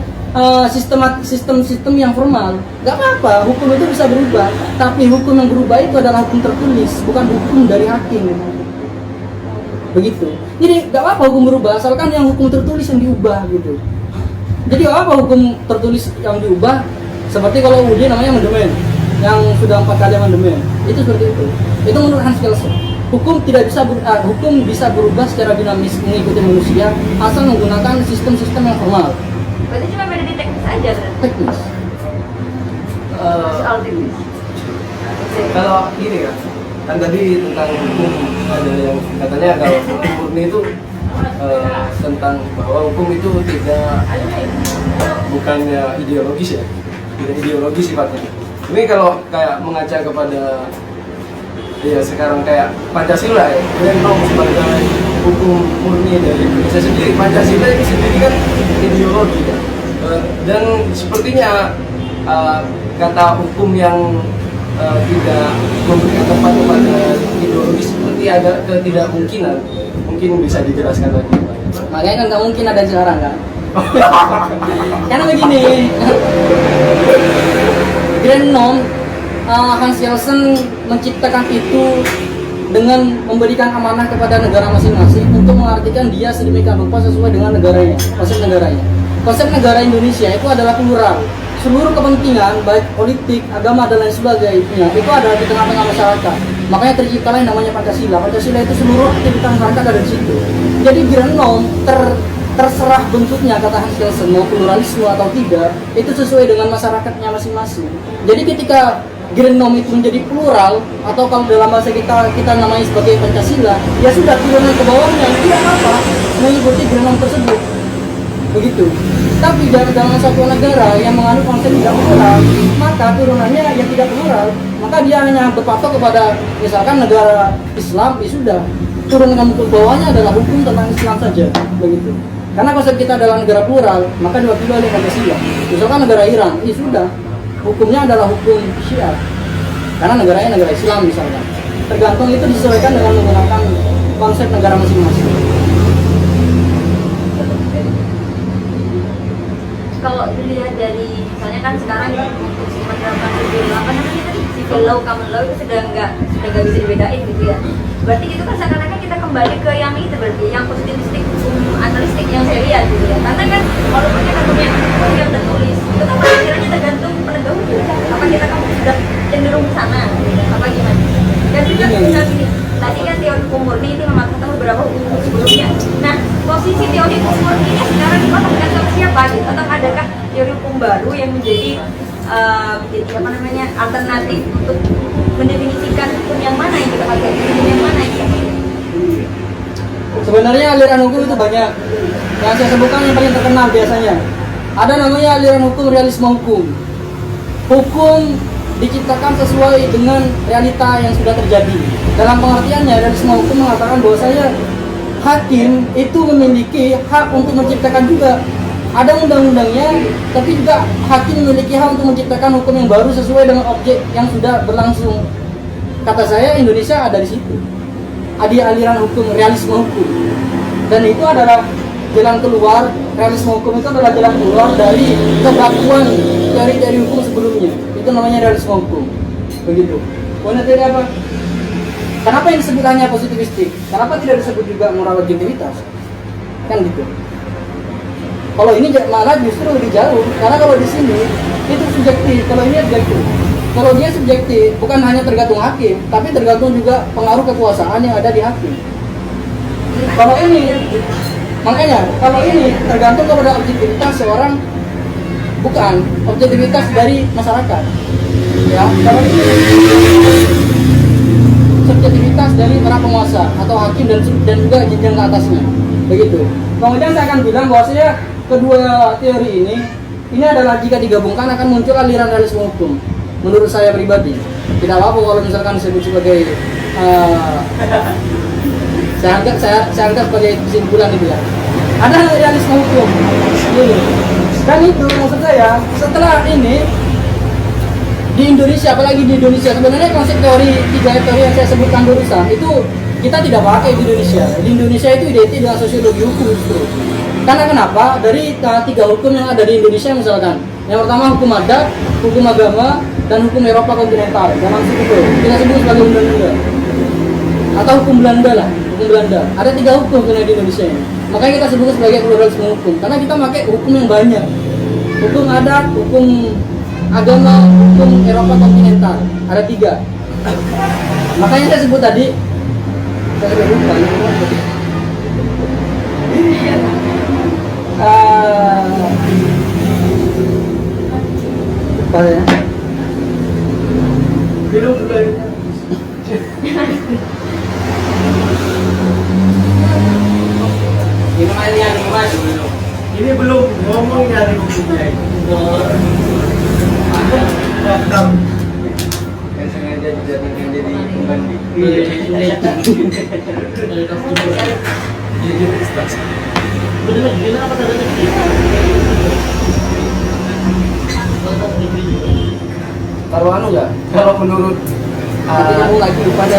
sistem yang formal. Gak apa-apa, hukum itu bisa berubah, tapi hukum yang berubah itu adalah hukum tertulis, bukan hukum dari hakim. Begitu. Jadi gak apa-apa hukum berubah, asalkan yang hukum tertulis yang diubah gitu. Jadi gak apa hukum tertulis yang diubah. Seperti kalau UUD namanya amandemen, yang sudah 4 kali amandemen, itu seperti itu. Itu menurut Hans Kelsen. Hukum bisa berubah secara dinamis mengikuti manusia asal menggunakan sistem-sistem yang formal. Berarti cuma beda di teknis aja berarti. Teknis. Soal teknis. Kalau gini kan tadi tentang hukum ada yang katanya kalau hukum murni itu tentang bahwa hukum itu bukannya ideologis ya. Tidak ideologi sifatnya. Ini kalau kayak mengaca kepada ya sekarang kayak Pancasila ya, Grand Norm sebagai hukum murni dari Indonesia sendiri. Pancasila ini sendiri kan ideologi ya. Dan sepertinya kata hukum yang tidak memberikan tempat kepada ideologi seperti ada ketidakmungkinan. Mungkin bisa dijelaskan lagi. Makanya kan nggak mungkin ada sekarang kan. Karena begini, Grand Norm Hans Kelsen menciptakan itu dengan memberikan amanah kepada negara masing-masing untuk mengartikan dia sedemikian rupa sesuai dengan negaranya, konsep negaranya. Konsep negara Indonesia itu adalah plural. Seluruh kepentingan baik politik, agama dan lain sebagainya itu ada di tengah-tengah masyarakat. Makanya terciptalah yang namanya Pancasila. Pancasila itu seluruh aktivitas masyarakat ada di situ. Jadi Grand Norm terserah bentuknya kata Hans Kelsen mau pluralisme atau tidak itu sesuai dengan masyarakatnya masing-masing. Jadi ketika Grand Norm itu menjadi plural atau kalau dalam bahasa kita namanya sebagai Pancasila, ya sudah turunan ke bawahnya tidak apa-apa mengikuti Grand Norm tersebut. Begitu. Tapi dalam satu negara yang mengandung konsep tidak plural, maka turunannya yang tidak plural, maka dia hanya berpatok kepada misalkan negara Islam, ya sudah turunan ke bawahnya adalah hukum tentang Islam saja, begitu. Karena konsep kita adalah negara plural, maka diwakili oleh Pancasila. Misalkan negara Iran, ya sudah, hukumnya adalah hukum Syiah. Karena negaranya negara Islam misalkan. Tergantung itu disesuaikan dengan menggunakan konsep negara masing-masing. Kalau dilihat dari misalnya kan sekarang untuk menerapkan civil law, common law itu sudah nggak bisa dibedain gitu ya. Berarti itu kan seakan-akan kita kembali ke yang itu berarti yang positivistik, hukum analistik yang saya lihat gitu ya. Karena kan walaupun kita punya hukum yang tertulis, itu kan akhirnya tergantung penegak hukum. Apa kita kan sudah cenderung ke sana, gitu. Apa gimana? Dan juga misal gini, tadi kan teori hukum murni itu mematahkan beberapa hukum sebelumnya. Nah, posisi teori hukum murni ini sekarang dipatahkan sama siapa gitu? Atau adakah teori hukum baru yang menjadi apa namanya alternatif untuk mendefinisikan hukum yang mana yang kita pakai, hukum yang mana yang kita pakai? Sebenarnya aliran hukum itu banyak. Yang saya sebutkan yang paling terkenal biasanya. Ada namanya aliran hukum realisme hukum. Hukum diciptakan sesuai dengan realita yang sudah terjadi. Dalam pengertiannya, realisme hukum mengatakan bahwasanya hakim itu memiliki hak untuk menciptakan juga ada undang-undangnya, tapi juga hakim memiliki hak untuk menciptakan hukum yang baru sesuai dengan objek yang sudah berlangsung. Kata saya Indonesia ada di situ. Ada aliran hukum, realisme hukum. Dan itu adalah jalan keluar, realisme hukum itu adalah jalan keluar dari kebakuan teori-teori hukum sebelumnya. Itu namanya realisme hukum. Begitu. Kemudian tadi apa? Kenapa yang disebut hanya positivistik? Kenapa tidak disebut juga moral objektivitas? Kan gitu. Kalau ini malah justru lebih jauh, karena kalau di sini itu subjektif, kalau ini objektif. Kalau dia subjektif, bukan hanya tergantung hakim, tapi tergantung juga pengaruh kekuasaan yang ada di hakim. Kalau ini, makanya kalau ini tergantung kepada objektivitas seorang, bukan objektivitas dari masyarakat. Ya, kalau ini subjektivitas dari para penguasa atau hakim dan juga jenjang ke atasnya. Begitu. Kemudian saya akan bilang bahwasanya kedua teori ini adalah jika digabungkan akan muncul aliran realisme hukum. Menurut saya pribadi, tidak apa-apa kalau misalkan disebut sebagai saya anggap sebagai kesimpulan gitu ya. Ada realisme hukum. Dan itu maksud saya setelah ini di Indonesia, apalagi di Indonesia sebenarnya konsep tiga teori yang saya sebutkan barusan itu kita tidak pakai di Indonesia. Di Indonesia itu identik dengan sosiologi hukum justru. Karena kenapa? Dari tiga hukum yang ada di Indonesia misalkan, yang pertama hukum adat, hukum agama, dan hukum Eropa kontinental. Jangan itu kita sebut sebagai undang-undang atau hukum Belanda lah, hukum Belanda. Ada tiga hukum di Indonesia ini. Makanya kita sebut sebagai pluralisme hukum. Karena kita pakai hukum yang banyak, hukum adat, hukum agama, hukum Eropa kontinental. Ada tiga. Makanya saya sebut tadi. Saya sudah lupa. Apa ya? Minum dulu. Minum air yang mas dulu. Ini belum ngomong dari hukumnya itu. Yang sengaja dijadikan jadi pembanding. Kalau anu nggak? Kalau menurut Nanti nyambung lagi pada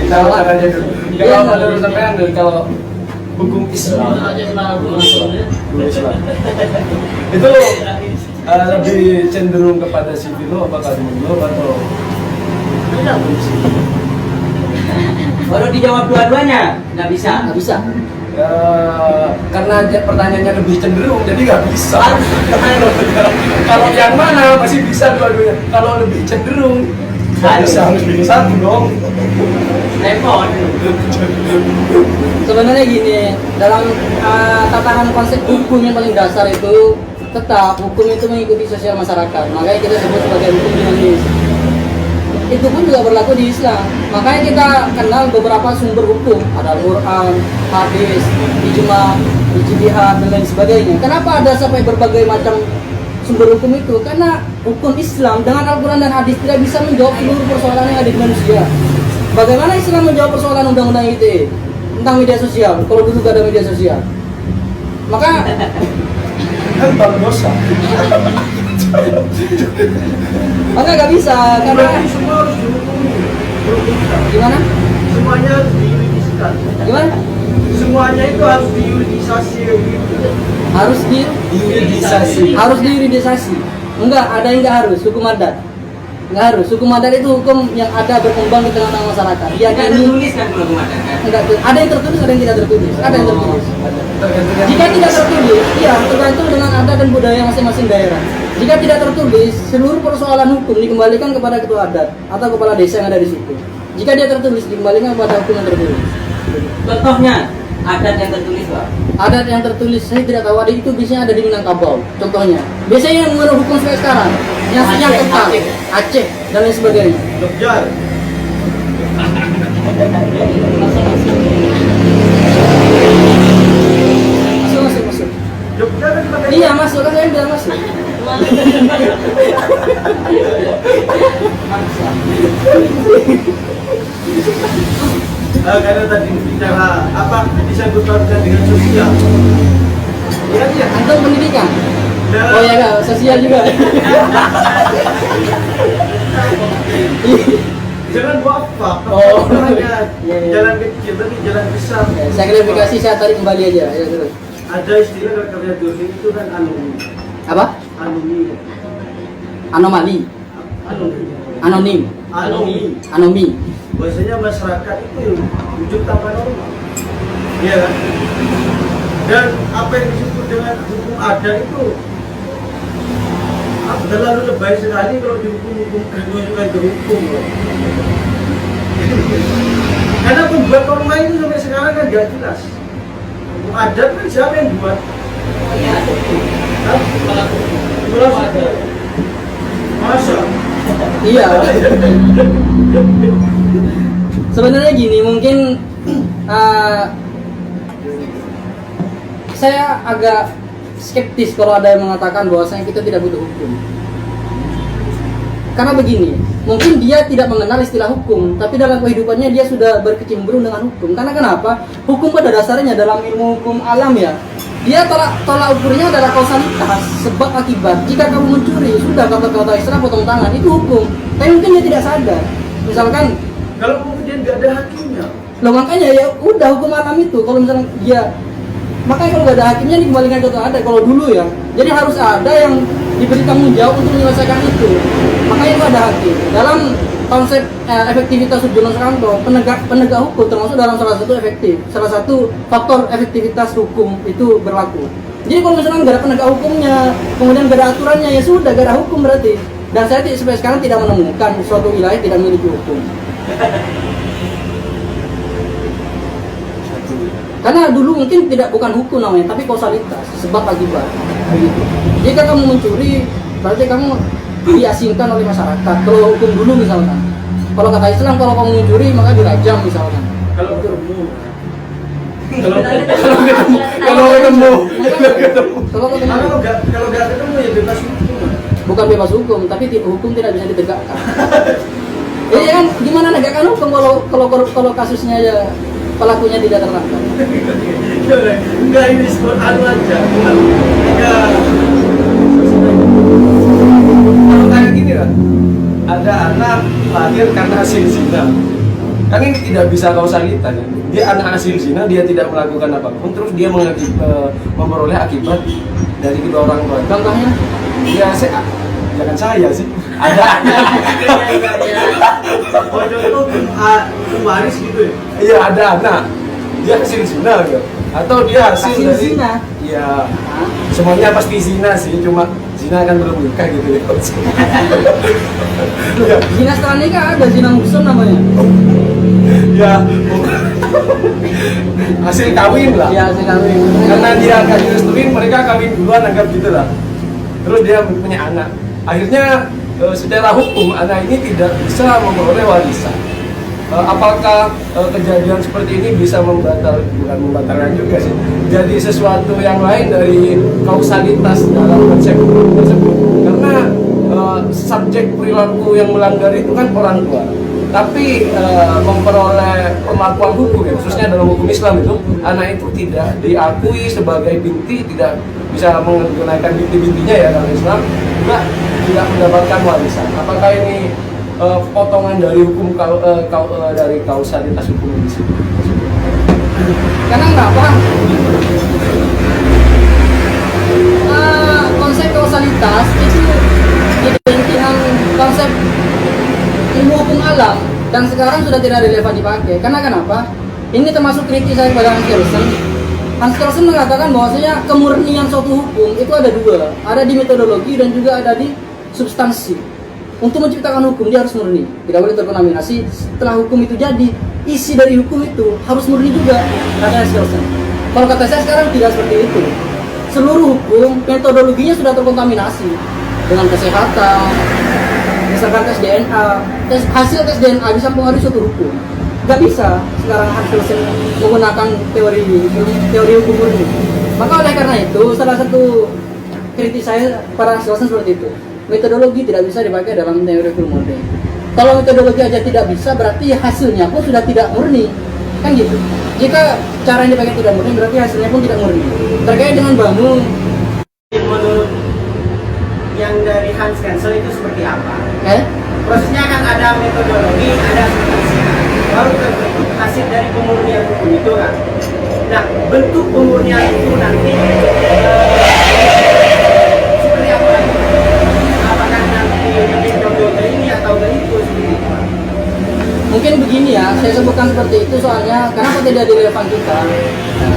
kalau caranya dulu. Kalau menurut sampean kalau hukum Islam itu lebih cenderung kepada sipil apakah dulu atau Baru dijawab dua-duanya, nggak bisa. nggak bisa. karena pertanyaannya lebih cenderung jadi nggak bisa. Kalau yang mana masih bisa dua-duanya. Kalau lebih cenderung nggak bisa, harus pilih satu dong. Repot. Sebenarnya gini, dalam tataran konsep hukum yang paling dasar itu tetap hukum itu mengikuti sosial masyarakat. Makanya kita sebut sebagai hukum dinamis. Itu pun juga berlaku di Islam. Makanya kita kenal beberapa sumber hukum, ada Al-Quran, hadis, ijma, ijtihad dan lain sebagainya. Kenapa ada sampai berbagai macam sumber hukum itu? Karena hukum Islam dengan Al-Quran dan hadis tidak bisa menjawab seluruh persoalan yang ada di manusia. Bagaimana Islam menjawab persoalan undang-undang ITE tentang media sosial? Kalau dulu gak ada media sosial, maka Kan baru dosa. nggak bisa karena Semua harus dihukumi. gimana? Semuanya harus diyuridiskan. Gimana? Semuanya itu harus diyuridisasi gitu. Harus Diyuridisasi. harus diyuridisasi. Enggak, ada yang enggak harus hukum adat. Enggak harus. Hukum adat itu hukum yang ada berkembang di tengah-tengah masyarakat. Yang Yang ini tertulis kan belum ada kan? enggak, ada yang tertulis, ada yang tidak tertulis. Ada yang tertulis. Tergantung yang Jika tidak tertulis, iya tergantung dengan adat dan budaya masing-masing daerah. Jika tidak tertulis, seluruh persoalan hukum dikembalikan kepada ketua adat atau kepala desa yang ada di situ. Jika dia tertulis, dikembalikan kepada hukum yang tertulis. Contohnya adat yang tertulis Pak. Adat yang tertulis saya tidak tahu, ada itu biasanya ada di Minangkabau. Contohnya, biasanya yang menurut hukum sampai sekarang, yang Aceh, kental, Aceh dan lain sebagainya. Jogja. Masuk. Jogja kan pakai. Iya masuk, kan saya bilang masuk. Karena tadi bicara apa disangkut pautkan dengan sosial. Iya, iya. Antum pendidikan. Oh ya enggak, sosial juga. Jangan wafat. Oh. Hanya Iya, iya. jalan kecil tapi jalan besar. Saya klarifikasi, saya tarik kembali aja. Ya, terus. Ada istilah kalau kerja dosen itu kan anonim. Apa? Anonim. Anomali, Anonim. anonim, Anonim. anomi. Biasanya masyarakat itu wujud tanpa normal. Iya kan? Dan apa yang disebut dengan hukum adat itu terlalu lebay sekali kalau dihukum-hukum juga dihukum. Karena pembuat norma itu sampai sekarang kan gak jelas. Hukum adat kan siapa yang buat? Masa? Iya. Sebenarnya gini, mungkin saya agak skeptis kalau ada yang mengatakan bahwasanya kita tidak butuh hukum. Karena begini, mungkin dia tidak mengenal istilah hukum, tapi dalam kehidupannya dia sudah berkecimpung dengan hukum. Karena kenapa? Hukum pada dasarnya dalam ilmu hukum alam ya, dia tolak ukurnya adalah kausalitas, sebab akibat. Jika kamu mencuri, sudah kata-kata istilah potong tangan, itu hukum. Tapi mungkin dia tidak sadar. Misalkan, Kalau kemudian nggak ada hakimnya, loh makanya ya udah hukum alam itu. Kalau misalnya dia, makanya kalau nggak ada hakimnya dikembalikan ke ada. Kalau dulu ya, jadi harus ada yang diberi tanggung jawab untuk menyelesaikan itu. Makanya itu ada hakim. Dalam konsep efektivitas Sujono Suranto, penegak hukum termasuk dalam salah satu salah satu faktor efektivitas hukum itu berlaku. Jadi kalau misalnya nggak ada penegak hukumnya, kemudian nggak ada aturannya, ya sudah nggak ada hukum berarti. Dan saya sampai sekarang tidak menemukan suatu wilayah tidak memiliki hukum. Karena dulu mungkin bukan hukum namanya, tapi kausalitas, sebab akibat. Begitu. Jika kamu mencuri, berarti kamu diasingkan oleh masyarakat. Kalau hukum dulu misalkan, kalau kata Islam kalau kamu mencuri maka dirajam misalkan. kalau ketemu, Kalau Kalau ketemu. kalau nggak ketemu ya bebas hukum. Bukan bebas hukum, tapi hukum tidak bisa ditegakkan. Jadi kan gimana negakkan hukum kalau kasusnya ya pelakunya tidak tertangkap? Enggak, ini sport anu aja. Enggak. Kalau kayak gini lah, ada anak lahir karena hasil zina, kan ini tidak bisa kausalitas ya. Dia anak hasil zina, dia tidak melakukan apapun, terus dia memperoleh akibat dari kedua orang tua. Contohnya? Ya jangan saya sih. Ada. Oh, contoh waris gitu ya. Iya, ada anak dia hasil zina gitu. Atau dia hasil Hasil dari zina? Iya. Semuanya pasti zina sih, cuma zina kan belum nikah gitu ya. Ya, Zina setelah nikah ada zina muhsan namanya. ya hasil kawin lah. Ya sekali. Karena dia gak direstuin, mereka kawin duluan, anggap gitu lah. Terus dia punya anak. Akhirnya secara hukum anak ini tidak bisa memperoleh warisan. Apakah kejadian seperti ini bisa bukan membatalkan juga sih, jadi sesuatu yang lain dari kausalitas dalam konsep hukum tersebut? Karena subjek perilaku yang melanggar itu kan orang tua, tapi memperoleh perlakuan hukum ya, khususnya dalam hukum Islam itu anak itu tidak diakui sebagai binti, tidak bisa menggunakan binti-bintinya ya dalam Islam, juga tidak mendapatkan warisan. Apakah ini potongan dari hukum dari kausalitas hukum ini sih? Karena kenapa? Konsep kausalitas itu identik dengan konsep ilmu hukum alam dan sekarang sudah tidak relevan dipakai. Karena kenapa? Ini termasuk kritik saya kepada Hans Kelsen. Hans Kelsen mengatakan bahwasanya kemurnian suatu hukum itu ada dua, ada di metodologi dan juga ada di substansi. Untuk menciptakan hukum dia harus murni, tidak boleh terkontaminasi. Setelah hukum itu jadi, isi dari hukum itu harus murni juga, kata Hans Kelsen. Kalau kata saya sekarang tidak seperti itu. Seluruh hukum metodologinya sudah terkontaminasi dengan kesehatan, misalkan tes DNA, hasil tes DNA bisa mempengaruhi suatu hukum. Gak bisa sekarang Hans Kelsen menggunakan teori hukum murni. Maka oleh karena itu salah satu kritik saya para Hans Kelsen seperti itu. Metodologi tidak bisa dipakai dalam teori hukum murni. Kalau metodologi aja tidak bisa, berarti hasilnya pun sudah tidak murni, kan gitu. Jika cara yang dipakai tidak murni, berarti hasilnya pun tidak murni. terkait dengan bangun. Menurut yang dari Hans Kelsen itu seperti apa? Eh? Prosesnya kan ada metodologi, ada substansi, baru terbentuk hasil dari pemurnian hukum itu kan. Nah, bentuk pemurnian itu nanti seperti apa? Apakah nanti lebih condong ke ini atau ke itu seperti itu? Mungkin begini ya, saya sebutkan seperti itu soalnya kenapa tidak relevan kita.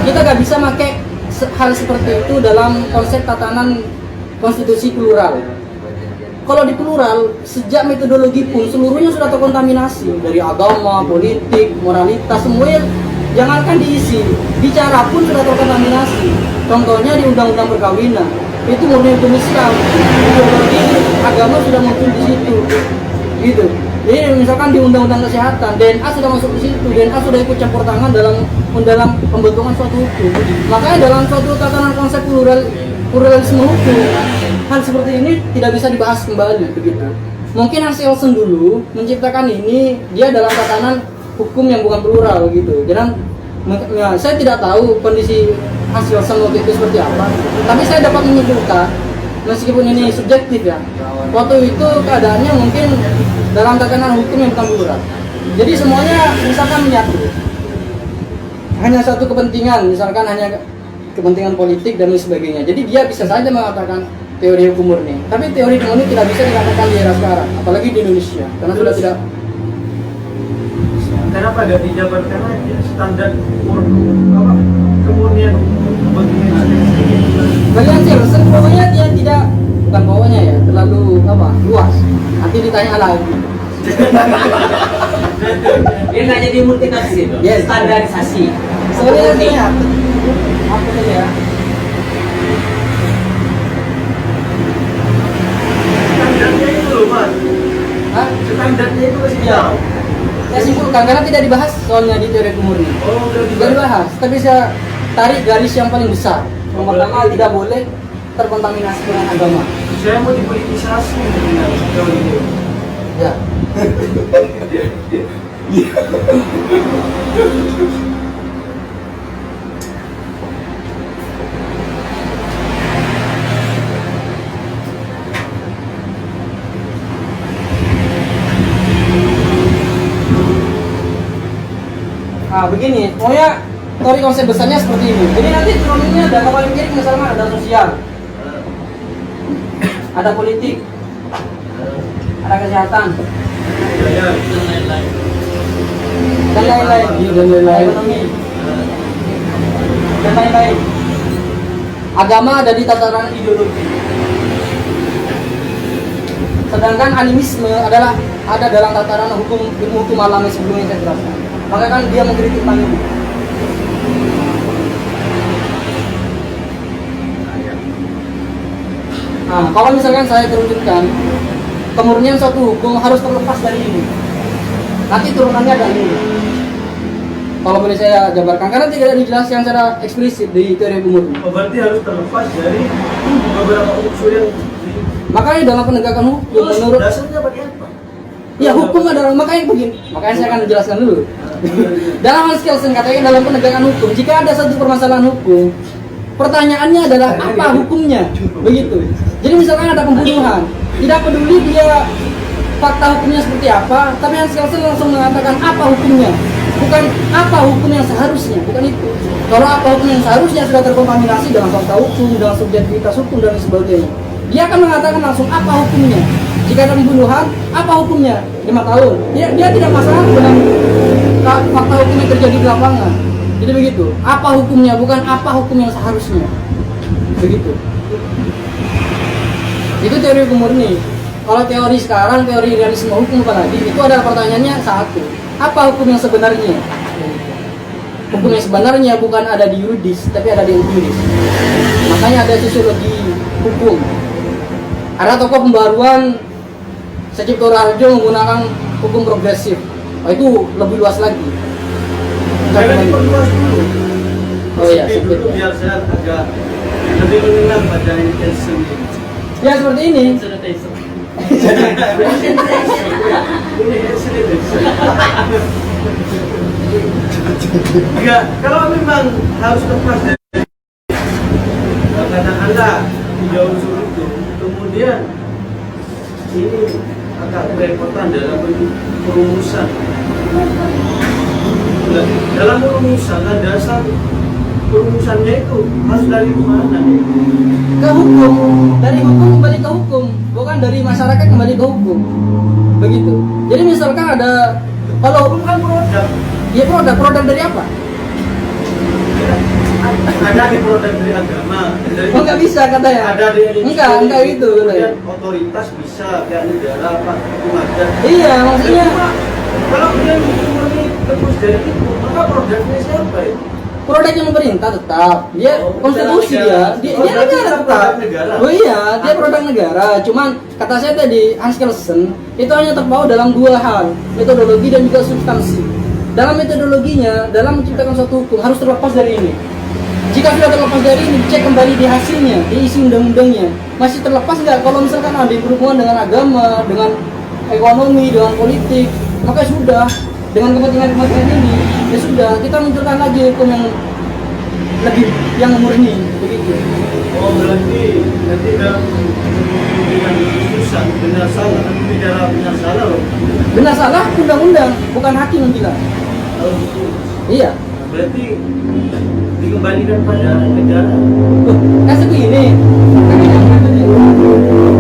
Kita nggak bisa pakai hal seperti itu dalam konsep tatanan konstitusi plural. Kalau di plural, sejak metodologi pun seluruhnya sudah terkontaminasi dari agama, politik, moralitas, semuanya jangankan diisi, bicara pun sudah terkontaminasi. Contohnya di undang-undang perkawinan, itu murni hukum Islam, ideologi agama sudah muncul di situ, gitu. Jadi misalkan di undang-undang kesehatan, DNA sudah masuk di situ, DNA sudah ikut campur tangan dalam pembentukan suatu hukum. Makanya dalam suatu tatanan konsep pluralisme hukum, hal seperti ini tidak bisa dibahas kembali begitu. Mungkin Hans Kelsen dulu menciptakan ini dia dalam tatanan hukum yang bukan plural gitu. Dan ya, saya tidak tahu kondisi Hans Kelsen waktu itu seperti apa. Tapi saya dapat menyimpulkan meskipun ini subjektif ya. Waktu itu keadaannya mungkin dalam tatanan hukum yang bukan plural. Jadi semuanya misalkan menyatu. Hanya satu kepentingan, misalkan hanya kepentingan politik dan lain sebagainya. Jadi dia bisa saja mengatakan teori hukum murni, tapi teori hukum murni tidak bisa dikatakan di era sekarang, apalagi di Indonesia, karena sudah tidak. Kenapa gak dijabarkan aja standar kemurnian hukum bagi Bagi Hans Kelsen pokoknya dia tidak, bukan pokoknya ya, terlalu luas. Nanti ditanya lagi. Dia nggak jadi multitafsir, Yes. standarisasi. Sebenarnya apa saja ya? standarnya itu loh mas, Hah? standarnya itu masih Ya. jauh. Saya simpulkan karena tidak dibahas soalnya di teori hukum murni. Oh, udah Tidak dibahas, tapi saya tarik garis yang paling besar. Yang pertama tidak boleh terkontaminasi dengan agama. Saya mau dipolitisasi dengan teori ini. Ya. Nah begini, pokoknya teori konsep besarnya seperti ini. Jadi nanti turunannya ada kapal kiri misalnya ada sosial, ada politik, ada kesehatan, dan lain-lain, ekonomi, dan lain-lain. Agama ada di tataran ideologi. Sedangkan animisme adalah ada dalam tataran hukum alam yang sebelumnya saya jelaskan. Maka kan dia mengkritik panggil. Nah, kalau misalkan saya terwujudkan kemurnian suatu hukum harus terlepas dari ini. Nanti turunannya ada ini. Kalau boleh saya jabarkan, karena tidak dijelaskan secara eksplisit di teori hukum murni. Oh, berarti harus terlepas dari beberapa unsur yang Makanya dalam penegakan hukum terus menurut dasarnya bagi apa? ya hukum adalah makanya begini. Makanya saya akan menjelaskan dulu. Dalam Hans Kelsen katanya dalam penegakan hukum, jika ada satu permasalahan hukum, pertanyaannya adalah apa hukumnya, begitu. Jadi misalkan ada pembunuhan, tidak peduli dia fakta hukumnya seperti apa, tapi Hans Kelsen langsung mengatakan apa hukumnya, bukan apa hukum yang seharusnya, bukan itu. Kalau apa hukum yang seharusnya sudah terkontaminasi dengan fakta hukum, dengan subjektivitas hukum dan sebagainya, dia akan mengatakan langsung apa hukumnya. Jika ada pembunuhan, apa hukumnya? 5 tahun. Dia tidak masalah dengan fakta hukum yang terjadi di lapangan. Jadi begitu. Apa hukumnya, bukan apa hukum yang seharusnya. Begitu. Itu teori hukum murni. Kalau teori sekarang, teori realisme hukum apalagi, itu adalah pertanyaannya satu. Apa hukum yang sebenarnya? Hukum yang sebenarnya bukan ada di yuridis, tapi ada di empiris. Makanya ada sosiologi hukum. Ada tokoh pembaruan Sucipto Raharjo menggunakan hukum progresif. Oh, itu lebih luas lagi. Jangan diperluas dulu. Oh iya, Sedikit dulu biar saya agak lebih mengenal pada intensi ini. Ya seperti ini. Enggak, kalau memang harus lepas dari karena ada 3 unsur itu, kemudian ini agak kerepotan dalam bentuk perumusan. Nah, dalam perumusan dasar perumusannya itu harus dari mana? Ke hukum, dari hukum kembali ke hukum, bukan dari masyarakat kembali ke hukum. Begitu. Jadi misalkan ada, kalau Hukum kan produk. ya produk dari apa? Ada di produk dari agama, dari Oh nggak bisa katanya. ada dari Enggak gitu kemudian katanya. otoritas bisa kayak negara apa hukum ada. Iya maksudnya. Kalau kemudian murni tebus dari itu, maka produknya siapa itu? Produk yang pemerintah tetap, dia Oh, konstitusi negara. dia Oh, berarti negara tetap tetap. produk negara. Oh iya, dia produk negara. Cuman kata saya tadi Hans Kelsen itu hanya terbawa dalam 2 hal, metodologi dan juga substansi. Dalam metodologinya, dalam menciptakan suatu hukum harus terlepas dari ini. Jika sudah terlepas dari ini, cek kembali di hasilnya, di isi undang-undangnya. Masih terlepas nggak? Kalau misalkan ada berhubungan dengan agama, dengan ekonomi, dengan politik, maka sudah dengan kepentingan-kepentingan ini, ya sudah kita munculkan lagi hukum yang lebih yang murni, begitu. Oh berarti nanti dalam dengan keputusan benar salah, tapi bicara benar salah loh. Benar salah undang-undang, bukan hakim yang bilang. Oh, gitu. Iya. Berarti dikembalikan pada negara. Loh, kan begini.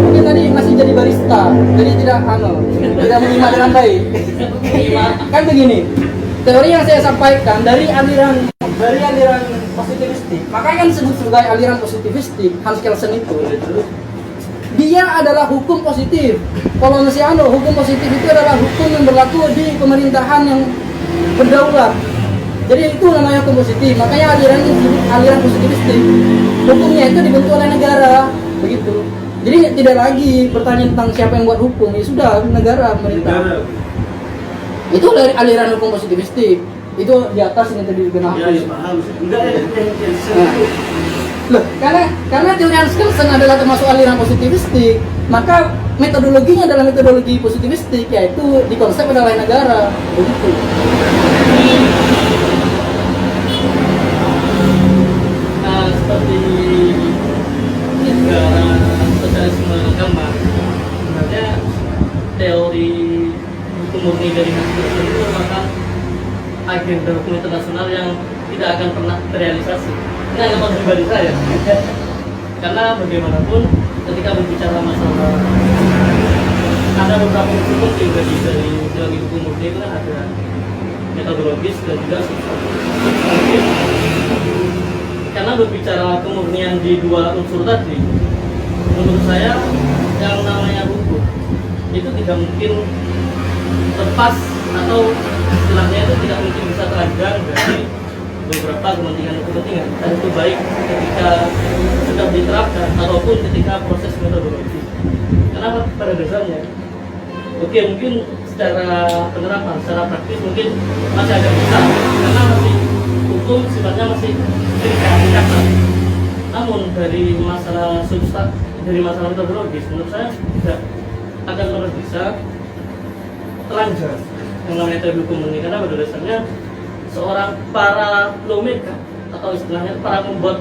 Mungkin tadi masih jadi barista, jadi tidak tidak menyimak dengan baik. Kan begini. Teori yang saya sampaikan dari aliran positivistik. Makanya kan disebut sebagai aliran positivistik Hans Kelsen itu. Dia adalah hukum positif. Kalau masih hukum positif itu adalah hukum yang berlaku di pemerintahan yang berdaulat. Jadi itu namanya hukum positif. Makanya aliran itu disebut aliran positivistik. Hukumnya itu dibentuk oleh negara, begitu. Jadi tidak lagi pertanyaan tentang siapa yang buat hukum, ya sudah negara, pemerintah. Negara. Itu dari aliran hukum positivistik. Itu di atas yang tadi dikenal. Ya, ya paham. Enggak yang Nah. Loh, karena teori Hans Kelsen adalah termasuk aliran positivistik, maka metodologinya adalah metodologi positivistik, yaitu dikonsep oleh negara, begitu. Seperti negara sosialisme agama, sebenarnya teori hukum murni dari Hans Kelsen itu merupakan agenda hukum internasional yang tidak akan pernah terrealisasi. Ini anggapan pribadi saya. Karena bagaimanapun ketika berbicara masalah ada beberapa unsur penting dari teori hukum murni itu kan ada metodologis dan juga substantif. Karena berbicara kemurnian di 2 unsur tadi, menurut saya yang namanya hukum itu tidak mungkin lepas atau istilahnya itu tidak mungkin bisa terhindar dari beberapa kepentingan, dan itu baik ketika sudah diterapkan ataupun ketika proses metodologi. Kenapa? Pada dasarnya, oke, mungkin secara penerapan, secara praktis mungkin masih agak besar karena masih hukum sifatnya masih tingkat. Namun dari masalah substan, dari masalah metodologis, menurut saya tidak akan pernah bisa telanjang yang namanya teori hukum ini, karena pada dasarnya seorang para lawmaker atau istilahnya para pembuat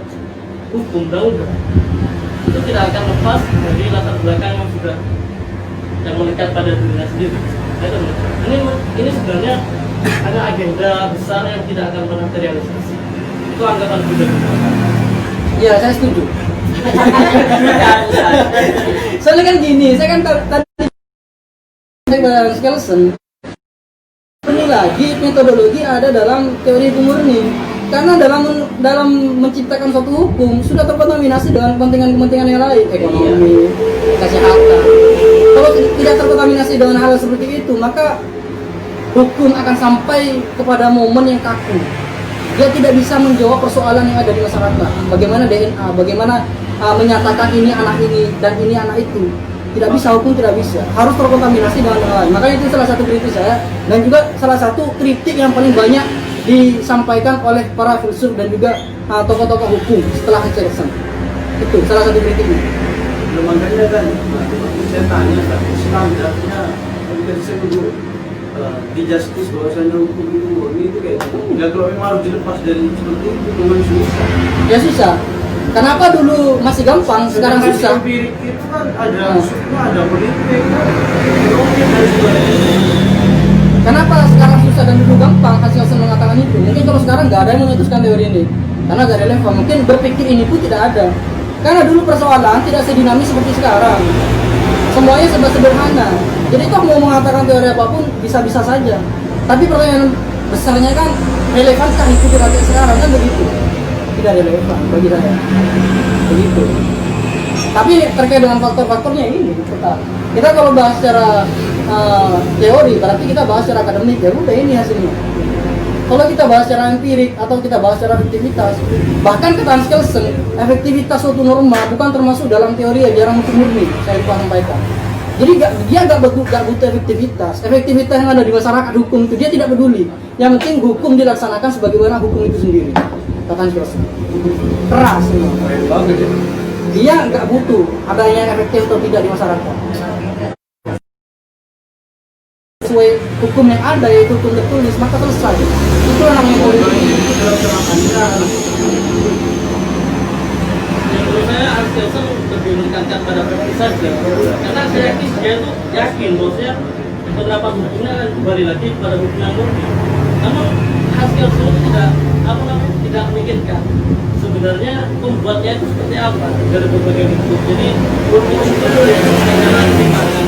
hukum undang-undang itu tidak akan lepas dari latar belakang yang sudah yang melekat pada dirinya sendiri. Nah, itu ini sebenarnya ada agenda besar yang tidak akan pernah terrealisasi. Itu anggapan pribadi. Ya, saya setuju. Soalnya kan gini, saya kan tadi Hans Kelsen ini lagi metodologi ada dalam teori hukum murni. Karena dalam menciptakan suatu hukum sudah terkontaminasi dengan kepentingan-kepentingan yang lain, ekonomi, kesehatan. Kalau tidak terkontaminasi dengan hal seperti itu, maka hukum akan sampai kepada momen yang kaku. Dia tidak bisa menjawab persoalan yang ada di masyarakat. Bagaimana DNA, bagaimana menyatakan ini anak ini dan ini anak itu. Tidak bisa, hukum tidak bisa. Harus terkontaminasi dengan yang lain. Makanya itu salah satu kritik saya, dan juga salah satu kritik yang paling banyak disampaikan oleh para filsuf dan juga tokoh-tokoh hukum setelah Kelsen. Itu salah satu kritiknya. Makanya kan saya tanya tapi standarnya kan saya dulu di justice bahwasanya hukum itu murni itu kayak gitu. Nggak, kalau memang harus dilepas dari seperti itu memang susah. Ya susah. Kenapa dulu masih gampang, sekarang Sedangkan susah? empirik itu kan ada suku, ada politik, ekonomi dan sebagainya. Kenapa sekarang susah dan dulu gampang? Hasil mengatakan itu. Mungkin kalau sekarang nggak ada yang mencetuskan teori ini, karena nggak relevan. Mungkin berpikir ini pun tidak ada. Karena dulu persoalan tidak sedinamis seperti sekarang. Semuanya serba sederhana. Jadi kok mau mengatakan teori apapun bisa-bisa saja. Tapi pertanyaan besarnya kan, relevankah itu dipakai sekarang, kan begitu? Tidak relevan bagi saya. Begitu. Tapi terkait dengan faktor-faktornya ini tetap. Kita kalau bahas secara teori, berarti kita bahas secara akademik, ya udah ini hasilnya. Kalau kita bahas secara empirik atau kita bahas secara efektivitas, bahkan kata Hans Kelsen, efektivitas suatu norma bukan termasuk dalam teori ajaran hukum murni. Saya lupa sampaikan. Jadi dia nggak butuh efektivitas. Efektivitas yang ada di masyarakat hukum itu dia tidak peduli. Yang penting hukum dilaksanakan sebagaimana hukum itu sendiri. Kata Hans Kelsen. Keras memang. Keren banget ya. Dia nggak butuh adanya efektif atau tidak di masyarakat. Sesuai hukum yang ada, yaitu hukum tertulis, maka selesai. Itu namanya politik. Menurut saya Hans Kelsen lebih menekankan pada praktis saja, karena saya yakin dia itu yakin bahwasanya penerapan hukumnya akan kembali lagi pada hukum yang murni. Namun Hans Kelsen tidak memikirkan sebenarnya pembuatnya itu seperti apa dari berbagai bentuk. Jadi hukum itu yang dimakan.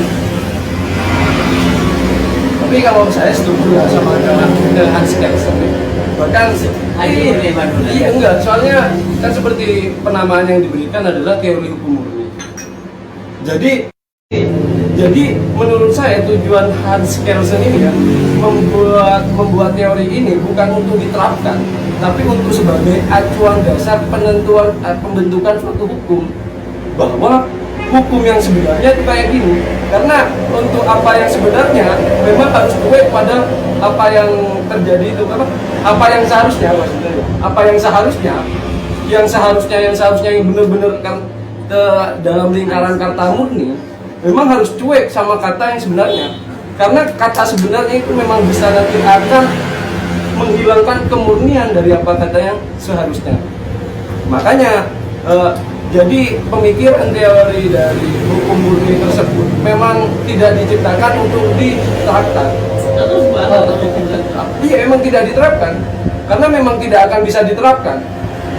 Tapi kalau saya setuju lah sama dengan Hans Kelsen. Bahkan iya enggak, soalnya kan seperti penamaan yang diberikan adalah teori hukum murni. Jadi menurut saya tujuan Hans Kelsen ini ya membuat teori ini bukan untuk diterapkan, tapi untuk sebagai acuan dasar penentuan pembentukan suatu hukum, bahwa hukum yang sebenarnya itu kayak gini. Karena untuk apa yang sebenarnya memang harus cuek pada apa yang terjadi itu, apa yang seharusnya maksudnya, apa yang seharusnya yang benar-benar kan dalam lingkaran kata murni memang harus cuek sama kata yang sebenarnya. Karena kata sebenarnya itu memang bisa nanti akan menghilangkan kemurnian dari apa kata yang seharusnya. Makanya jadi pemikiran teori dari hukum murni tersebut memang tidak diciptakan untuk diterapkan. Iya, memang tidak diterapkan karena memang tidak akan bisa diterapkan.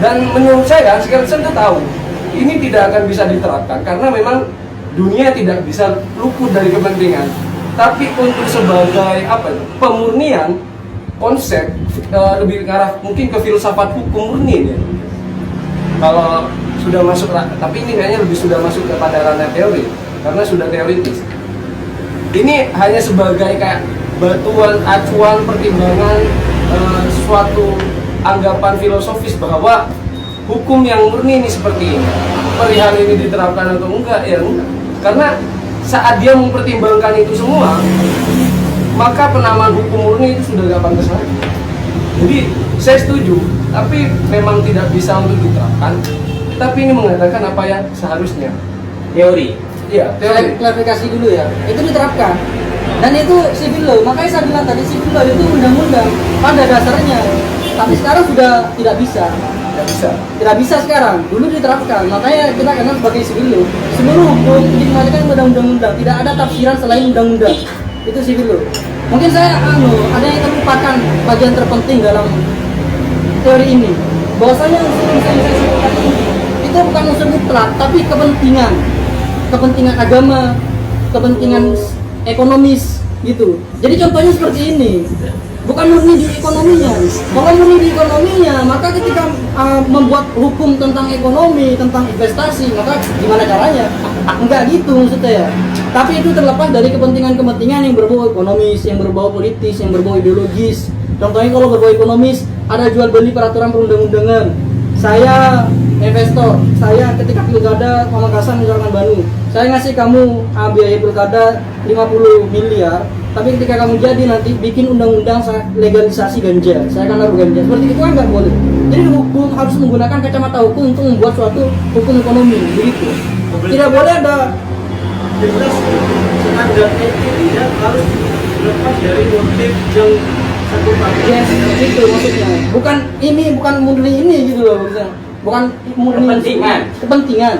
Dan menurut saya, Kelsen itu tahu ini tidak akan bisa diterapkan karena memang dunia tidak bisa luput dari kepentingan. Tapi untuk sebagai pemurnian konsep lebih ke arah mungkin ke filsafat hukum murni ya. Kalau sudah masuk, tapi ini kayaknya lebih sudah masuk kepada ranah teori karena sudah teoritis. Ini hanya sebagai kayak batuan acuan pertimbangan suatu anggapan filosofis bahwa hukum yang murni ini seperti ini. Perihal ini diterapkan atau enggak ya enggak. Karena saat dia mempertimbangkan itu semua, maka penamaan hukum murni itu sudah gak pantas lagi. Jadi saya setuju, tapi memang tidak bisa untuk diterapkan. Tapi ini mengatakan apa yang seharusnya. Teori. Iya, Saya teori. klarifikasi dulu ya, itu diterapkan. Dan itu civil law, makanya saya bilang tadi civil law itu undang-undang pada dasarnya. Tapi sekarang sudah tidak bisa. Tidak bisa sekarang, dulu diterapkan, makanya kita kenal sebagai civil law. Seluruh hukum dikembalikan kepada undang-undang, tidak ada tafsiran selain undang-undang. Itu civil law. Mungkin saya ada yang terlupakan bagian terpenting dalam teori ini. Bahwasanya unsur yang saya sebutkan ini itu bukan unsur mutlak, tapi kepentingan agama, kepentingan ekonomis gitu. Jadi contohnya seperti ini. Bukan murni di ekonominya. Kalau murni di ekonominya, maka ketika membuat hukum tentang ekonomi, tentang investasi, maka gimana caranya? Enggak gitu maksudnya ya. Tapi itu terlepas dari kepentingan-kepentingan yang berbau ekonomis, yang berbau politis, yang berbau ideologis. Contohnya kalau berbau ekonomis, ada jual beli peraturan perundang-undangan. Saya investor, saya ketika pilkada Pamekasan misalkan Bandung, saya ngasih kamu biaya pilkada 50 miliar, tapi ketika kamu jadi nanti bikin undang-undang legalisasi ganja, saya akan naruh ganja. Seperti itu kan nggak boleh. Jadi hukum harus menggunakan kacamata hukum untuk membuat suatu hukum ekonomi, begitu. Tidak boleh ada jelas standar etik yang harus lepas dari motif yang satu paket. yes, itu maksudnya. Bukan murni ini gitu loh maksudnya. bukan murni kepentingan.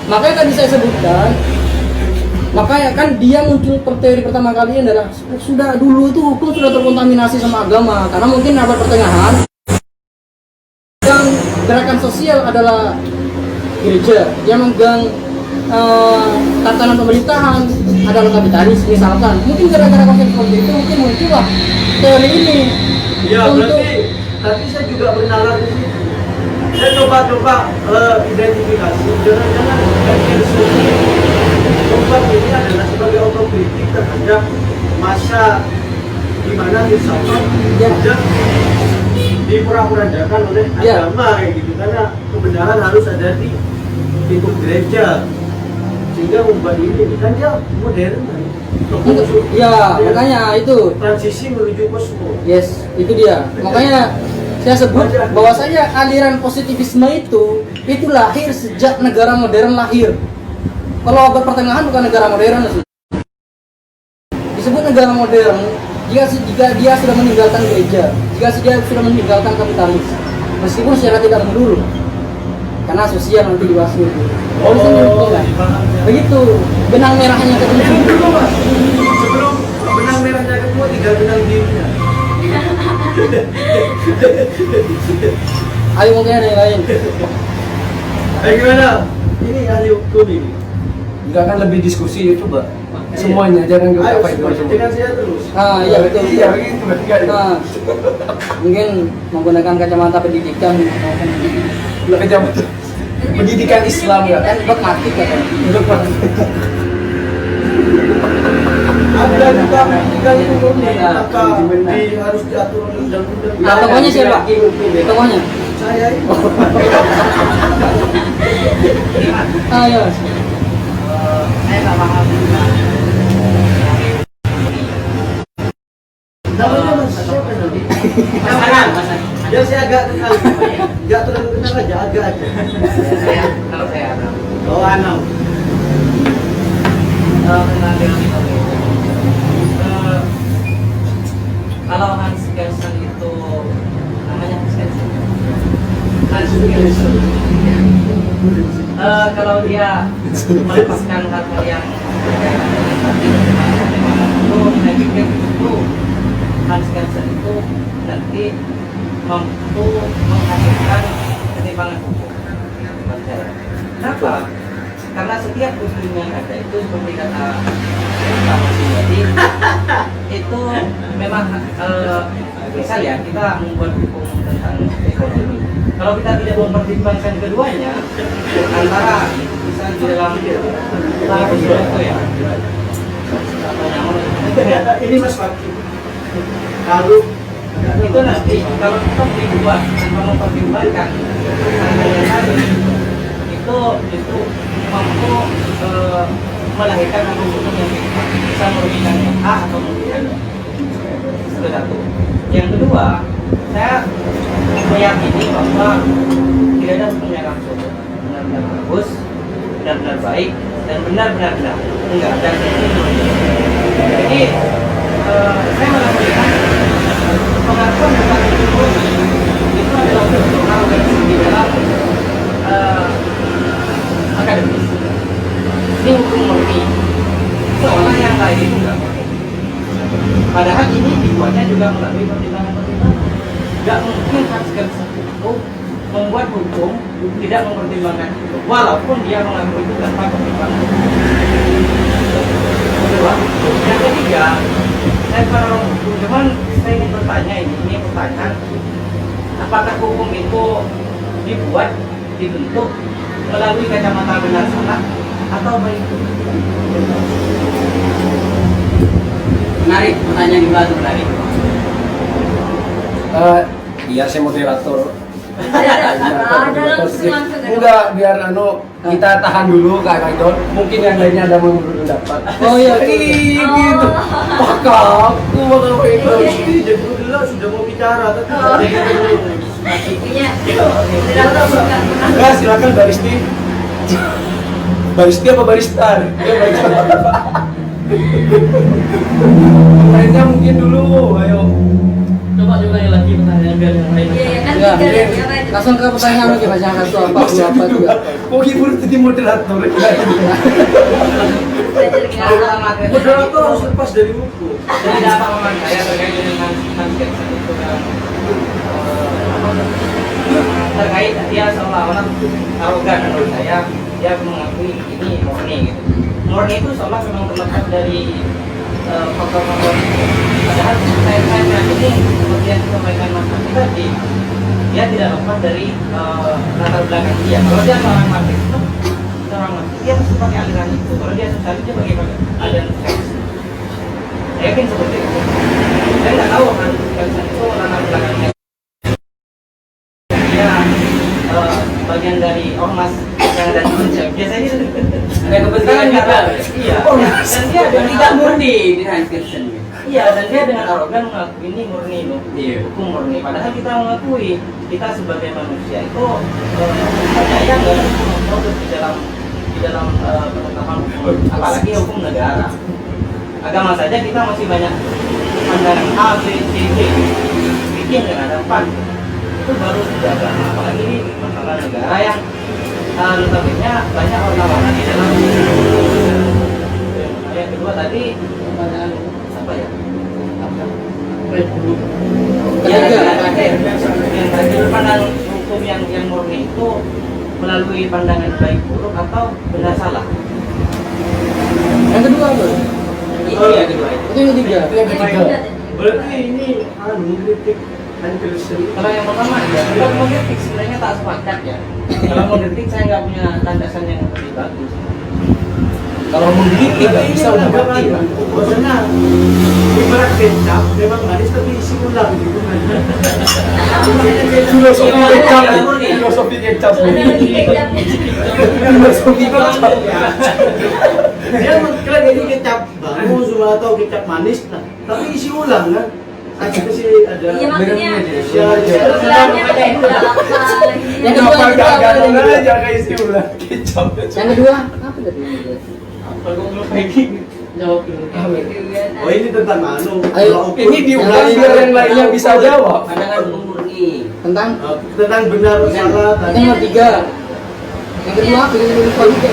Makanya tadi saya sebutkan, makanya kan dia muncul teori pertama kali adalah sudah dulu itu hukum sudah terkontaminasi sama agama, karena mungkin abad pertengahan yang gerakan sosial adalah gereja, yang megang tatanan pemerintahan adalah kapitalis misalkan. Mungkin gara-gara konsep seperti itu mungkin muncullah teori ini. Iya, berarti tadi saya juga bernalar di situ. Saya coba identifikasi, jangan-jangan kajian studi tempat ini adalah sebagai otokritik terhadap masa di mana filsafat sudah dipura-purakan oleh agama kayak gitu, karena kebenaran harus ada di lingkup gereja, sehingga membuat ini kan dia modern kan. Ya, makanya itu Transisi menuju kosmos. yes, itu dia. Makanya saya sebut bahwasanya aliran positivisme itu lahir sejak negara modern lahir. Kalau abad pertengahan bukan negara modern sih. Disebut negara modern jika dia sudah meninggalkan gereja, jika dia sudah meninggalkan kapitalis, meskipun secara tidak menurut, karena sosial nanti dibahas itu. Oh, begitu benang merahnya ketemu. Sebelum benang merahnya ketemu, tinggal benang birunya. Ayo mungkin ada yang lain. Gimana? Ini ahli hukum ini. Enggak kan lebih diskusi itu, Mbak. Semuanya jangan kita Ayo, fight dengan saya terus. Iya betul. Iya, begitu berarti. Mungkin menggunakan kacamata pendidikan, Kacamata pendidikan Islam ya kan dogmatik ya kan. Ada juga pendidikan hukum nih, maka harus diatur oleh undang-undang. Nah, tokohnya siapa? Tokohnya? Saya ini. Ayo. Saya nggak paham. Namanya Mas siapa nanti? Mas. Ya saya agak kenal. Enggak terlalu kenal aja, agak aja. Kalau saya Oh, Anam. kenal dengan itu. Kalau Hans Kelsen itu namanya Hans Kelsen. Hans Kelsen. Kalau dia melepaskan hal-hal yang itu, saya pikir itu Hans Kelsen itu nanti mampu menghasilkan ketimpangan hukum. Kenapa? Karena setiap hukum yang ada itu seperti kata Mas tadi, itu memang misal ya kita membuat hukum tentang ekonomi. Kalau kita tidak mempertimbangkan keduanya, antara misalnya di dalam itu ya, Ini Mas Fakih. Kalau itu nanti kalau kita dibuat tanpa mempertimbangkan hal yang tadi, itu justru mampu melahirkan hukum yang bisa merugikan A atau merugikan B. Itu satu. Yang kedua, saya meyakini bahwa tidak ada hukum yang absolut, benar-benar bagus, benar-benar baik, dan benar-benar benar. Enggak ada. Jadi saya malah melihat pengakuan tentang itu adalah bentuk arogansi di dalam akademis. Ini hukum murni, seolah yang lain itu enggak pakai. Padahal ini dibuatnya juga melalui pertimbangan-pertimbangan. Enggak mungkin Hans Kelsen itu membuat hukum tidak mempertimbangkan itu, walaupun dia mengaku itu tanpa pertimbangan. Kedua, yang ketiga, saya para orang hukum, cuman saya ingin bertanya ini pertanyaan, apakah hukum itu dibuat, dibentuk melalui kacamata benar salah atau baik? Menarik, pertanyaan juga itu menarik. Iya, saya moderator. Langsung Enggak, biar kita tahan dulu Kak Idol. Mungkin yang lainnya ada mau berpendapat. Oh iya, gitu. Maka aku bakal itu. jadi dulu sudah mau bicara tapi Intinya Enggak, silakan Baristi. Baristi apa barista? Lainnya mungkin dulu, ayo. Coba coba diulangi lagi pertanyaan biar yang lain. Iya, kan Ya, tiga dari apa itu? langsung ke pertanyaan lagi Mas yang satu apa dua apa juga. Kok ibu jadi moderator? Belajar nggak? Moderator harus lepas dari buku. Jadi ada pengalaman saya terkait dengan sketsa itu kan terkait dia seolah-olah arogan menurut saya, dia mengakui ini murni gitu. Murni itu seolah memang terlepas dari faktor-faktor itu. Padahal saya meyakini seperti yang disampaikan Mas Nafi tadi, dia tidak lepas dari latar belakang dia. Kalau dia seorang marxisme, dia mesti pakai aliran itu. Kalau dia sosialis, dia pakai aliran sosialis. Saya yakin seperti itu. Saya nggak tahu kan itu latar belakangnya. Dia bagian dari ormas yang ada di Indonesia. Biasanya ada kepentingan juga. Iya. Dan dia tidak murni di Kristen. Iya, dan dia dengan arogan mengaku ini murni loh. Iya. Hukum murni. Padahal kita mengakui kita sebagai manusia itu percaya nggak ada hukum produk di dalam penetapan hukum, apalagi hukum negara. Agama saja kita masih banyak pandangan A, B, C, D. Bikin dengan ada 4. Itu baru sudah agama. Apalagi ini masalah negara yang notabene banyak warna-warna di dalam. Yang kedua tadi pertanyaan apa ya? Yang terakhir pandangan hukum yang murni itu melalui pandangan baik buruk atau benar salah. Yang kedua apa? Itu yang kedua. Itu yang ketiga. Yang ketiga. Berarti ini kritik anti-Kristen. Kalau yang pertama ya, kalau mengkritik sebenarnya tak sepakat ya. Kalau mengkritik saya nggak punya landasan yang lebih bagus. Kalau menggigit nggak bisa udah mati ya. Maksudnya ibarat kecap memang manis tapi isi ulang gitu kan. Filosofi kecap, filosofi kecap. Filosofi kecap. Dia mengklaim ini kecap bagus atau kecap manis, nah, tapi isi ulang kan. Ada sih ada. Iya maksudnya. Ya, Ulangnya pakai gula apa? Yang kedua, Kenapa yang kedua, gak yang kedua. aja kayak isi ulang kecap? Yang kedua apa tadi? Kalau belum lagi jawab dulu. Oh ini tentang anu. Ayo, tolak ukur. Ini diulang biar yang lainnya bisa jawab. Pandangan hukum murni. Tentang Tentang benar salah yang tadi. nomor 3. Yang kedua apa? Yang kedua juga.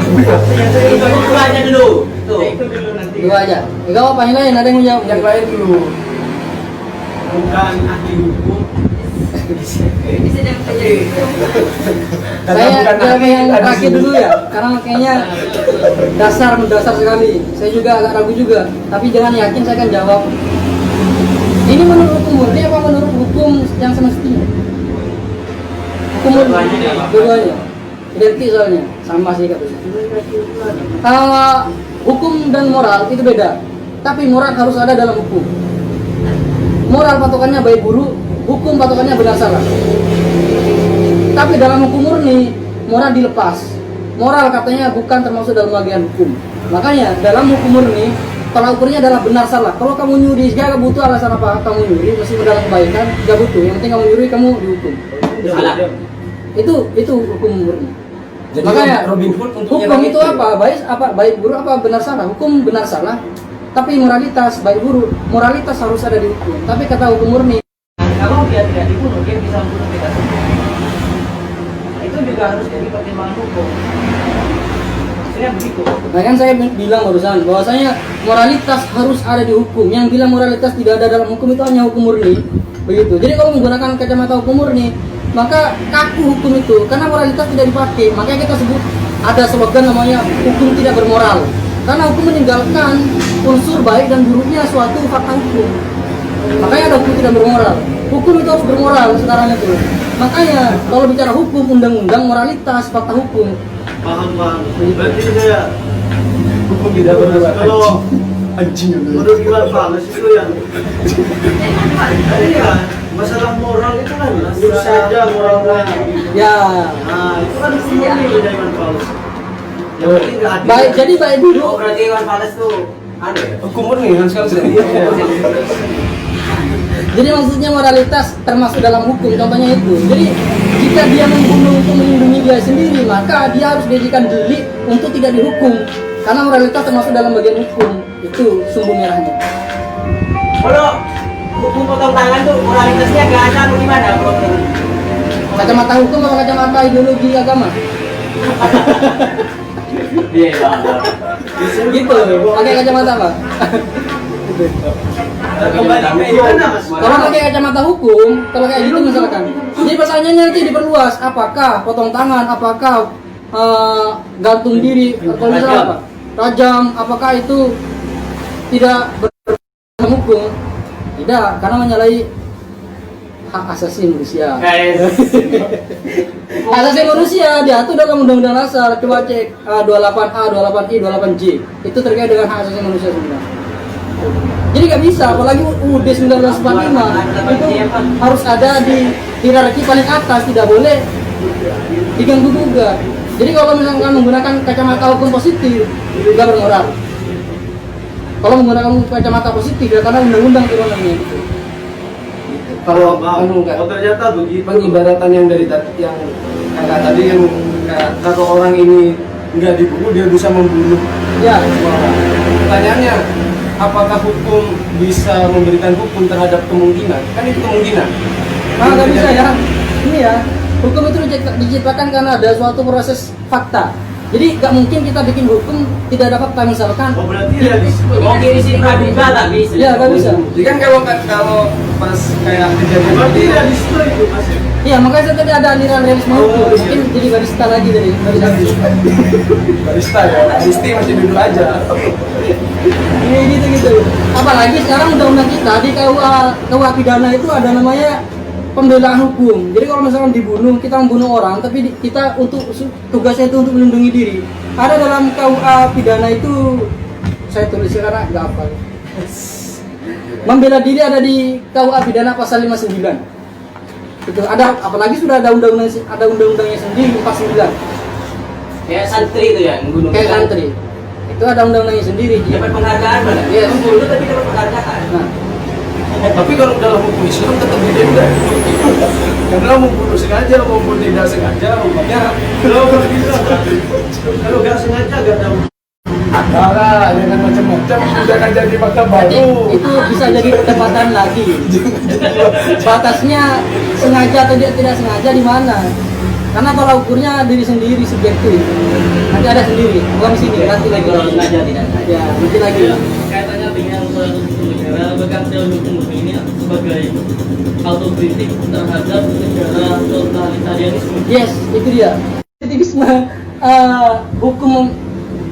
Itu aja dulu. Tuh. Itu dulu nanti. Dua aja. Enggak apa yang lain, ada yang menjawab. Yang lain dulu. Bukan ahli hukum. Bisa dan menjadi Saya bukan jawab ahli, yang tadi terakhir sini. dulu ya, karena kayaknya mendasar sekali. Saya juga agak ragu juga, tapi jangan yakin saya akan jawab. Ini menurut hukum murni apa menurut hukum yang semestinya? Hukum murni, dua-duanya. Identik soalnya, sama sih katanya. Hukum dan moral itu beda, tapi moral harus ada dalam hukum. Moral patokannya baik buruk, hukum patokannya benar salah. Tapi dalam hukum murni, moral dilepas. Moral katanya bukan termasuk dalam bagian hukum. Makanya dalam hukum murni, tolak ukurnya adalah benar salah. Kalau kamu nyuri, gak butuh alasan apa kamu nyuri, mesti dalam kebaikan, gak butuh. Yang penting kamu nyuri, kamu dihukum. Salah. Itu hukum murni. Jadi Makanya Robin Hood untuk hukum nyerang itu apa? Baik buruk apa benar salah? Hukum benar salah. Tapi moralitas baik buruk, moralitas harus ada di hukum. Tapi kata hukum murni, Kalau dia tidak dibunuh, dia bisa membunuh kita semua. Nah, itu juga harus jadi pertimbangan hukum. Maksudnya begitu. nah kan saya bilang barusan bahwasanya moralitas harus ada di hukum. Yang bilang moralitas tidak ada dalam hukum itu hanya hukum murni. Begitu. Jadi kalau menggunakan kacamata hukum murni, maka kaku hukum itu karena moralitas tidak dipakai. Makanya kita sebut ada slogan namanya hukum tidak bermoral. Karena hukum meninggalkan unsur baik dan buruknya suatu fakta hukum. Makanya ada hukum tidak bermoral. Hukum itu harus bermoral sekarang itu. Makanya kalau bicara hukum, undang-undang, moralitas, fakta hukum. Paham. Berarti saya hukum tidak bermoral. kalau Anjing. menurut Iwan Fals itu yang iya, masalah moral itu kan lurus saja moralnya. Ya, Nah itu kan hukum murni beda Iwan Fals. Yang penting nggak adil. baik. Jadi baik buruk. Oh, berarti Iwan Fals tuh ada ya? Hukum murni kan sekarang. Jadi maksudnya moralitas termasuk dalam hukum, contohnya itu. Jadi jika dia membunuh untuk melindungi dia sendiri, maka dia harus dijadikan delik untuk tidak dihukum. Karena moralitas termasuk dalam bagian hukum. Itu sumbu merahnya. Kalau hukum potong tangan tuh moralitasnya gak ada atau gimana bro? Kacamata hukum atau kacamata ideologi agama? Iya bang. Gitu, pakai kacamata apa? Kembali ke gimana mas? Kalau pakai kacamata hukum, kalau kayak gitu misalkan, jadi pertanyaannya nanti diperluas, apakah potong tangan, apakah gantung diri, atau misalnya apa? Rajam, apakah itu tidak berhukum hukum? Tidak, karena menyalahi hak asasi manusia. Guys. Hak asasi manusia diatur dalam Undang-Undang Dasar. Coba cek 28A, 28I, 28J. Itu terkait dengan hak asasi manusia semua. Jadi nggak bisa, apalagi UUD 1945 itu harus ada di hierarki paling atas, tidak boleh diganggu gugat. Jadi kalau misalkan menggunakan kacamata hukum positif, nggak bermoral. Kalau menggunakan kacamata positif, ya karena undang-undang turunannya gitu. Kalau Oh ternyata begitu. pengibaratan yang dari tadi yang kakak tadi yang kayak kalau orang ini nggak dibunuh dia bisa membunuh Ya, semua orang. Pertanyaannya, apakah hukum bisa memberikan hukum terhadap kemungkinan? Kan itu kemungkinan. nggak bisa ya. Ini ya, hukum itu diciptakan karena ada suatu proses fakta. Jadi nggak mungkin kita bikin hukum tidak ada fakta misalkan. Oh berarti Tidak. realisme. Mau di sini praduga tak bisa. Ya, nggak bisa. Jadi kan kalau pas kayak kejadian Berarti tadi realisme itu mas. Iya, makanya saya tadi ada aliran realisme hukum. Oh, iya. Mungkin jadi barista lagi dari barista ya, baristi masih duduk aja. Ini gitu. Apalagi sekarang undang-undang kita di KUA pidana itu ada namanya pembelaan hukum. Jadi kalau misalkan dibunuh, kita membunuh orang, tapi kita untuk tugasnya itu untuk melindungi diri. Ada dalam KUA pidana itu, saya tulis karena nggak hafal. Membela diri ada di KUA pidana pasal 59. Itu ada, apalagi sudah ada undang-undangnya sendiri 49. Kayak santri itu ya, ngebunuh. Kayak santri. Itu ada undang-undangnya sendiri. Dapat penghargaan malah. Yes. Membunuh tapi dapat penghargaan. Nah, Tapi kalau dalam hukum Islam tetap didenda. Karena membunuh sengaja maupun tidak sengaja hukumnya Kalau nggak sengaja nggak ada. kalah dengan macam-macam jangan jadi fakta jadi baru. itu bisa jadi perdebatan lagi. Batasnya sengaja atau tidak sengaja di mana? Karena tolak ukurnya diri sendiri subjektif. Nanti ada sendiri, bukan di sini. Nanti lagi Kalau sengaja tidak sengaja. Ya, nanti lagi. Kaitannya dengan salah satu hukum negara, bahkan dalam hukum ini sebagai autokritik terhadap negara totalitarianisme. Yes, itu dia. Aktivisme hukum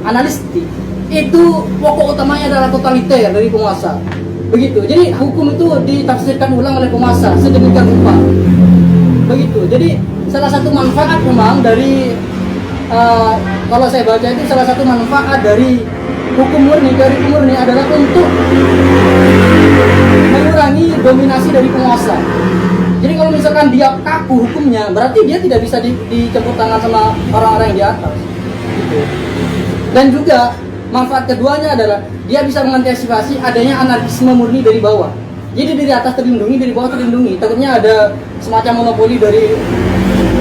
analistik itu pokok utamanya adalah totaliter dari penguasa. Begitu. Jadi hukum itu ditafsirkan ulang oleh penguasa sedemikian rupa. Begitu. Jadi salah satu manfaat memang dari kalau saya baca itu salah satu manfaat dari hukum murni adalah untuk mengurangi dominasi dari penguasa. Jadi kalau misalkan dia kaku hukumnya, berarti dia tidak bisa dicampur tangan sama orang-orang yang di atas. Gitu. Dan juga manfaat keduanya adalah dia bisa mengantisipasi adanya anarkisme murni dari bawah. Jadi dari atas terlindungi, dari bawah terlindungi. Takutnya ada semacam monopoli dari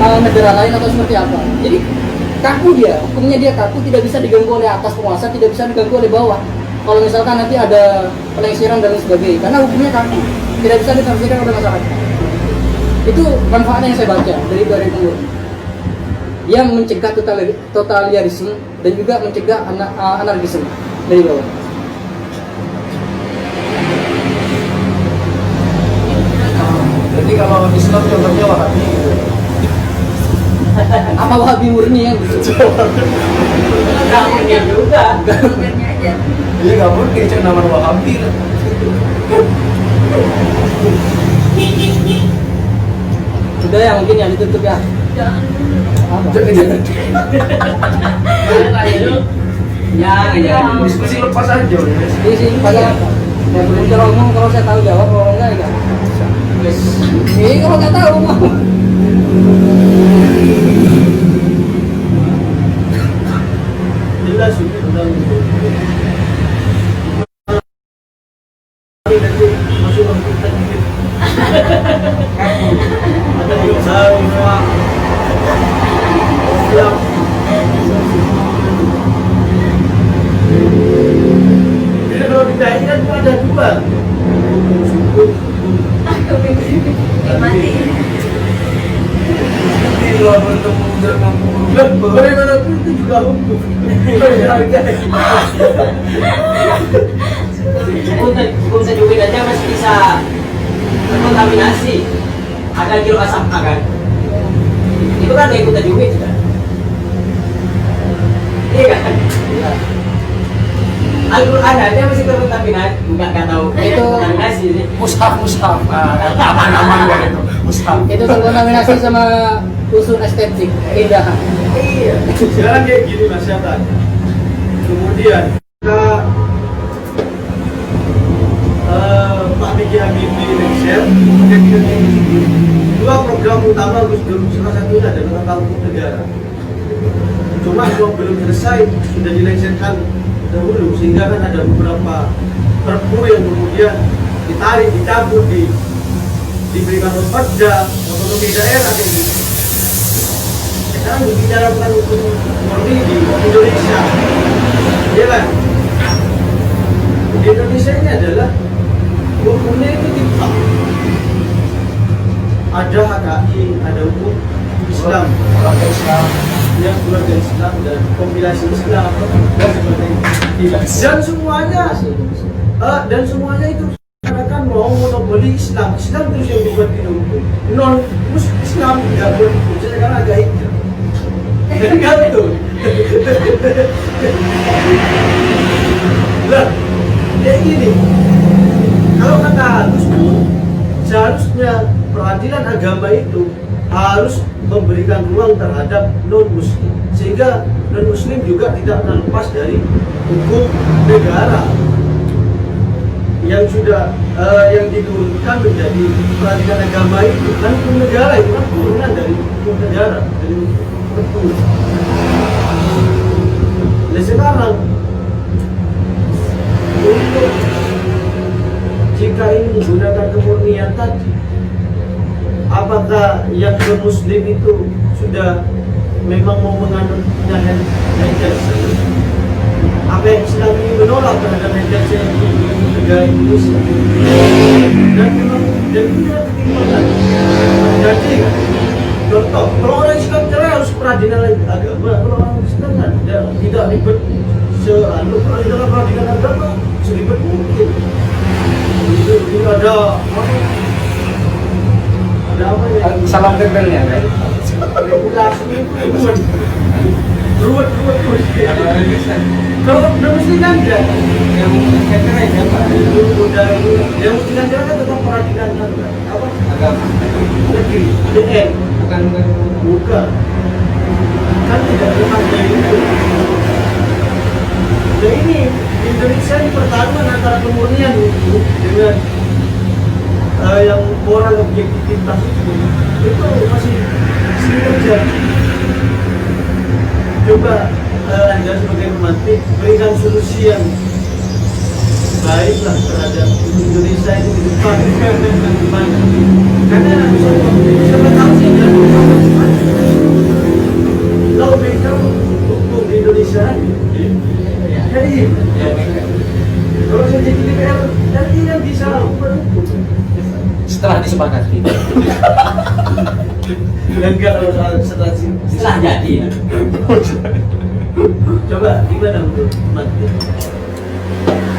negara lain atau seperti apa. Jadi kaku dia, hukumnya dia kaku, tidak bisa diganggu oleh atas penguasa, tidak bisa diganggu oleh bawah. Kalau misalkan nanti ada pelengseran dan lain sebagainya, karena hukumnya kaku, tidak bisa ditafsirkan oleh masyarakat. Itu manfaatnya yang saya baca dari hukum. Dia mencegah totalitarisme dan juga mencegah anarkisme dari bawah. Jadi kalau Islam contohnya Wahabi gitu. Apa Wahabi murni ya? Gitu. Nggak mungkin juga. Sebenarnya aja. Iya nggak mungkin cuma nama Wahabi lah. Sudah ya, mungkin ya ditutup ya. Jangan dulu. Apa? Jangan Ya. diskusi lepas aja. Ini sih pada ya belum kalau ngomong, kalau saya tahu jawab, kalau enggak ya. Ini kalau nggak tahu mau. Jelas itu tentang itu. Masuk ke kita dikit. Ada yang tahu semua. Siap. Jadi kalau kita ini kan ada kedua hukum syukur, mati. tidak bertemu dengan guru. Bagaimanapun itu juga hukum. Hukum sejuwit aja masih bisa terkontaminasi. Ada kilo asam kan? Itu kan ikut sejuwit kan? Iya kan? Al-Quran aja masih terkontaminasi, nggak tahu. Itu kontaminasi sih. Mushaf aman kan itu mushaf. Itu terkontaminasi sama usul estetik, keindahan. Iya. Sekarang kayak gini masyarakat. Kemudian kita Pak B.J. Habibie lengser, dua program utama Gus Dur, salah satunya adalah tentang hukum negara. Cuma belum selesai, sudah dilengsarkan dahulu, sehingga kan ada beberapa perpu yang kemudian ditarik, dicabut, diberikan oleh Perda, otonomi daerah kayak gitu. Sekarang berbicara tentang hukum murni di Indonesia, ya kan? Di Indonesia ini adalah hukumnya itu tipe. Ada HKI, ada hukum Islam, Keluarga Islam. yang keluarga Islam dan kompilasi Islam dan sebagainya. Dan semuanya itu akan mau monopoli Islam. Islam terus yang dibuat di hukum. Non Islam tidak boleh hukum. Sekarang agak hijau. Gantung. Lah, kayak gini. Kalau kata Gus Dur, seharusnya peradilan agama itu harus memberikan ruang terhadap non-muslim, sehingga non-muslim juga tidak terlepas dari hukum negara yang sudah yang diturunkan menjadi peradilan agama itu kan hukum negara, itu kan turunan dari hukum negara, dari hukum. Nah sekarang untuk jika ini menggunakan kemurnian tadi, apakah yang non-muslim itu sudah memang mau menganutnya Henderson? Apa yang Islam ini menolak terhadap Henderson di negara Indonesia? Dan memang dan punya ketimpangan. Jadi contoh, kalau orang Islam cerai harus peradilan agama, kalau orang Islam kan tidak ribet kalau dalam peradilan agama seribet mungkin. Itu ada apa ya? Salam tempelnya kan? Regulasi itu ruwet. Kalau mesti kan enggak. Yang cerai siapa? Yang mesti kan cerai kan tetap peradilan apa? Agama. Negeri. DN. Bukan. Kan tidak ada itu. Nah ini Indonesia ini pertarungan antara kemurnian itu dengan yang moral objektivitas itu masih sering terjadi. Coba Anda sebagai pemantik berikan solusi yang baiklah terhadap Indonesia ini ke depan. Karena siapa tahu sih kalau mereka hukum di Indonesia jadi kalau saya jadi DPR nanti yang bisa berhukum Setelah disepakati. dan kalau setelah jadi ya. coba gimana menurut Mati?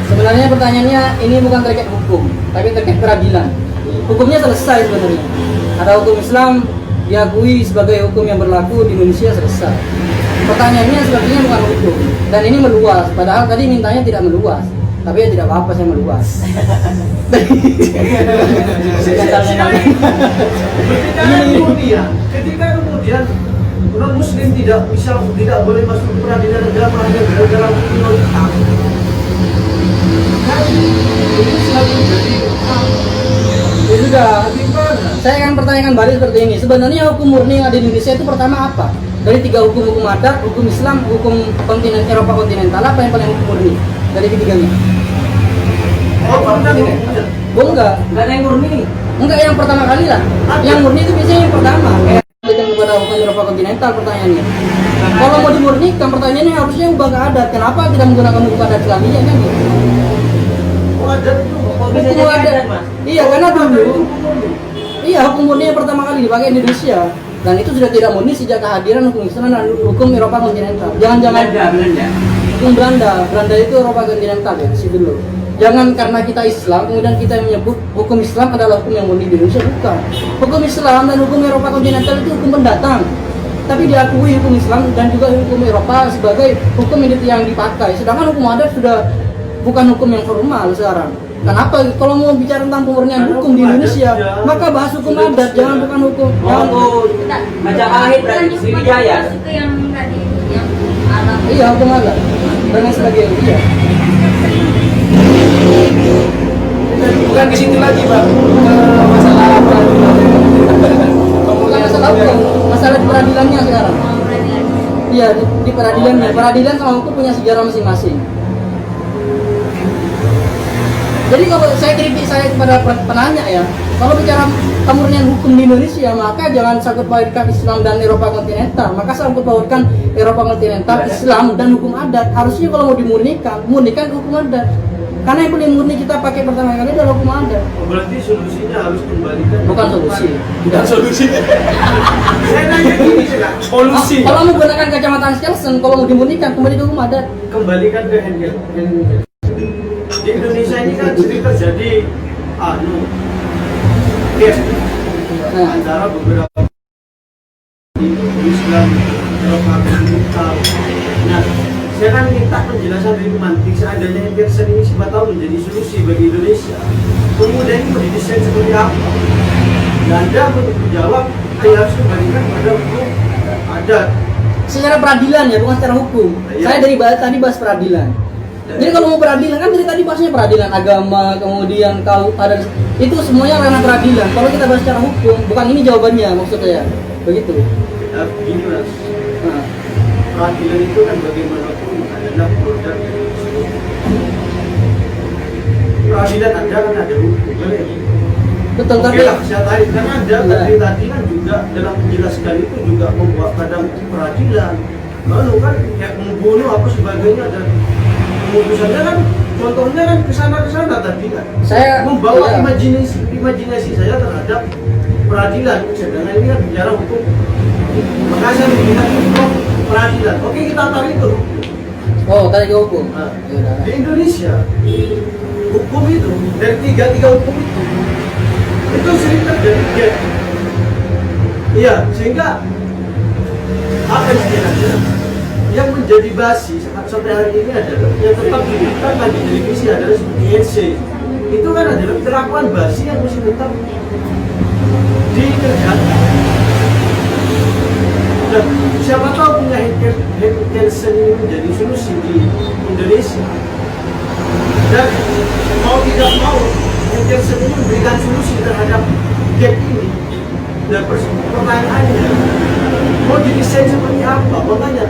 Sebenarnya pertanyaannya ini bukan terkait hukum, tapi terkait peradilan. Hukumnya selesai sebenarnya. Ada hukum Islam diakui sebagai hukum yang berlaku di Indonesia, selesai. Pertanyaannya sebenarnya bukan hukum, dan ini meluas. Padahal tadi mintanya tidak meluas, tapi ya tidak apa-apa saya meluas. Ketika kemudian non Muslim tidak boleh masuk ke peradilan agama hanya gara-gara minoritas. Itu selalu jadi Ya sudah, gimana? saya akan pertanyakan balik seperti ini. Sebenarnya hukum murni yang ada di Indonesia itu pertama apa? Dari 3 hukum adat, hukum Islam, hukum kontinen Eropa kontinental, apa yang paling hukum murni dari ketiganya? Oh, pernah Oh enggak, Nggak ada yang murni. enggak yang pertama kali lah. Yang murni itu biasanya yang pertama. Kayak berikan kepada hukum Eropa kontinental pertanyaannya. Kalau mau dimurnikan pertanyaannya harusnya ubah ke adat. Kenapa tidak menggunakan hukum adat sekalian kan gitu? hukum adat itu Kok bisa Hukum jadi adat. adat, Mas? Iya, karena Hukum adat dulu itu hukum murni. iya hukum murni yang pertama kali dipakai di Indonesia dan itu sudah tidak murni sejak kehadiran hukum Islam dan hukum Eropa kontinental. Jangan-jangan Belanda. hukum Belanda itu Eropa kontinental ya sih dulu. Jangan karena kita Islam kemudian kita menyebut hukum Islam adalah hukum yang murni di Indonesia, bukan. Hukum Islam dan hukum Eropa kontinental itu hukum pendatang. Tapi diakui hukum Islam dan juga hukum Eropa sebagai hukum yang dipakai. Sedangkan hukum adat sudah bukan hukum yang formal sekarang. Kenapa? Kalau mau bicara tentang pemurnian Karena hukum di hukum Indonesia, adat, ya. maka bahas hukum Sudah adat, bisa. jangan bukan hukum. Jangan. Bentar. Majapahit berarti, Bukannya Sriwijaya. masuk ke yang tadi yang alam. Iya, hukum adat dan lain sebagainya. Iya. Bukan ke situ lagi, Bang. Masalah peradilan. Bukan masalah hukum, masalah di peradilannya sekarang. Mau peradilan. Iya, di peradilannya. Peradilan sama hukum punya sejarah masing-masing. Jadi kalau saya kritik saya kepada penanya ya, kalau bicara pemurnian hukum di Indonesia, maka jangan sangkut pautkan Islam dan Eropa kontinental, maka sangkut pautkan Eropa kontinental, Islam dan hukum adat. Harusnya kalau mau murnikan hukum adat. Karena yang paling murni kita pakai pertama kali adalah hukum adat. Berarti solusinya harus kembalikan. Bukan solusi. Bukan solusi. Saya nanya gini sih, Kak. Polusi. Kalau menggunakan kacamata Skelsen, kalau mau dimurnikan kembali ke hukum adat. Kembalikan ke Hengel. Di Indonesia ini kan sering terjadi gap Nah, antara beberapa di Islam, Eropa kontinental. Nah, saya kan minta penjelasan dari Mantik seandainya Henderson ini siapa tahu menjadi solusi bagi Indonesia. Kemudian ini mau didesain seperti apa? Dan Anda menjawab, saya harus kembalikan pada hukum adat. secara peradilan ya, bukan secara hukum. Iya. Saya tadi bahas peradilan. Jadi kalau mau peradilan kan dari tadi bahasnya peradilan agama, kemudian kau ada itu semuanya ranah peradilan. Kalau kita bahas secara hukum, bukan ini jawabannya maksud saya. Begitu. Ya, begini Mas. Nah, Peradilan itu kan bagaimanapun adalah produk dari hukum. Peradilan ada kan ada hukum, kan ya? betul Oke tapi lah, saya tarik kan ada Iya. tadi kan juga dalam menjelaskan itu juga membuat badan peradilan. Lalu kan kayak membunuh apa sebagainya dan keputusannya kan contohnya kan kesana tadi kan. saya Membawa iya. imajinasi saya terhadap peradilan. Sedangkan ini kan bicara hukum. Maka saya melihat itu peradilan. Oke kita tarik itu hukum. Oh, tadi ke hukum. Nah, Yaudah. di Indonesia hukum itu dari tiga hukum itu sering terjadi gap. Iya, sehingga apa istilahnya yang menjadi basis sampai hari ini adalah yang tetap diberikan di televisi adalah seperti NC. Itu kan adalah kelakuan basi yang mesti tetap dikerjakan. Dan siapa tahu punya Henderson ini menjadi solusi di Indonesia. Dan mau tidak mau Henderson ini memberikan solusi terhadap gap ini. Dan pertanyaannya mau didesain seperti apa? Makanya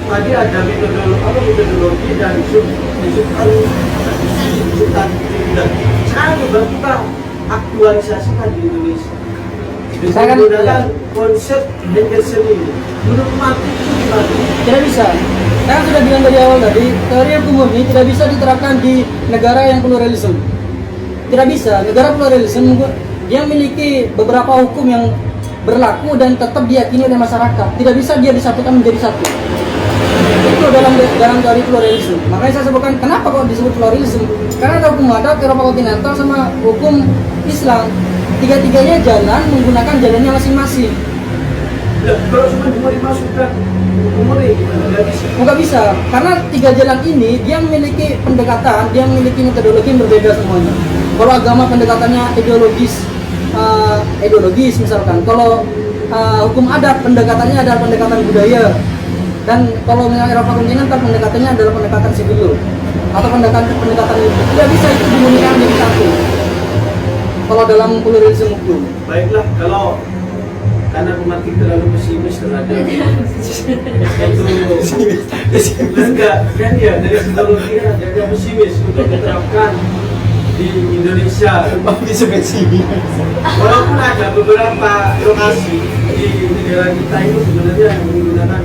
tadi ada metodologi dan substantif. Sekarang coba kita aktualisasikan di Indonesia. Saya kan- Menggunakan konsep Henderson ini. Menurut Mati itu gimana? Tidak bisa. Saya kan sudah bilang dari awal tadi, teori hukum murni tidak bisa diterapkan di negara yang pluralisme. Tidak bisa. Negara pluralisme dia memiliki beberapa hukum yang berlaku dan tetap diyakini oleh masyarakat. Tidak bisa dia disatukan menjadi satu. Itu dalam teori pluralisme. Makanya saya sebutkan kenapa kok disebut pluralisme? Karena ada hukum adat, Eropa kontinental sama hukum Islam. Tiga-tiganya jalan menggunakan jalannya masing-masing. Nah, kalau cuma dimasukkan umurnya gimana? Nggak bisa. Nggak bisa, karena tiga jalan ini dia memiliki pendekatan, dia memiliki metodologi yang berbeda semuanya. Kalau agama pendekatannya ideologis misalkan. Kalau hukum adat pendekatannya adalah pendekatan budaya. Dan kalau misalnya Eropa kontinental pendekatannya adalah pendekatan sivil atau pendekatan tidak bisa itu dimurnikan menjadi satu. Kalau dalam pluralisme hukum. Baiklah, kalau karena pematik terlalu pesimis terhadap itu enggak kan ya dari psikologi kan agak pesimis untuk diterapkan di Indonesia. Walaupun ada beberapa lokasi di negara kita itu sebenarnya yang menggunakan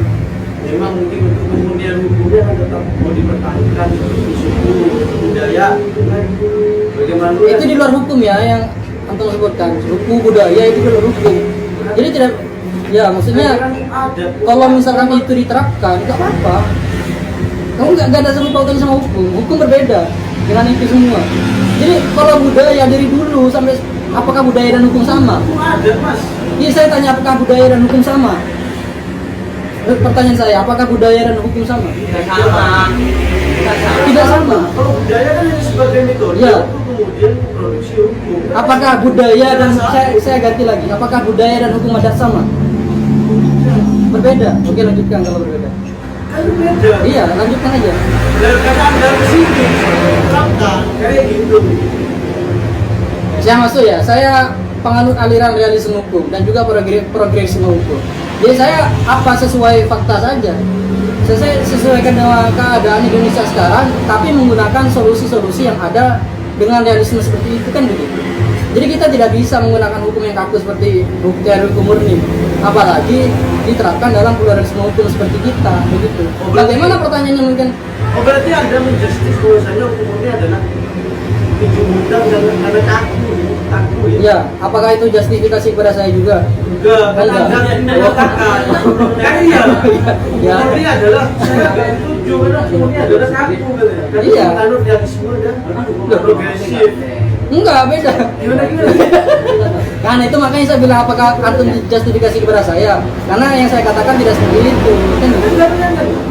memang mungkin untuk pemurnian hukumnya kan tetap mau dipertahankan seperti suku budaya, bagaimana? Itu di luar hukum ya yang antum sebutkan. Hukum budaya itu di luar hukum. Jadi tidak, ya maksudnya Ada. kalau misalkan itu diterapkan nggak apa-apa. Kamu nggak ada sangkut pautan sama hukum. Hukum berbeda dengan itu semua. Jadi kalau budaya dari dulu sampai apakah budaya dan hukum sama? Ada mas. Iya, saya tanya apakah budaya dan hukum sama? Pertanyaan saya, apakah budaya dan hukum sama? Tidak sama. Tidak sama. Kalau budaya kan ini sebagai metode Iya. untuk kemudian produksi hukum. Apakah budaya dan saya ganti lagi, apakah budaya dan hukum adat sama? Berbeda. Oke, lanjutkan kalau berbeda. Kan beda. Iya, lanjutkan aja. Dan kata anda ke sini, terapkan kayak gitu. Saya masuk ya, saya penganut aliran realisme hukum dan juga progresisme hukum. Jadi saya apa sesuai fakta saja. Saya sesuaikan dengan keadaan Indonesia sekarang, tapi menggunakan solusi-solusi yang ada dengan realisme seperti itu kan begitu. Jadi kita tidak bisa menggunakan hukum yang kaku seperti teori hukum murni, apalagi diterapkan dalam pluralisme hukum seperti kita begitu. Bagaimana pertanyaannya mungkin? Oh berarti anda menjustis bahwasanya hukum ini adalah undang dan ada kaku ya? Ya, apakah itu justifikasi kepada saya juga? Enggak, kan Enggak. anda mengatakan kan iya. Ya. Hukum ini adalah saya nggak setuju karena hukum ini adalah kaku gitu ya. Kan Iya. menganut realisme dan progresif. Enggak, beda. Gimana? Karena itu makanya saya bilang apakah antum justifikasi kepada saya? Karena yang saya katakan tidak seperti itu. Kan gitu.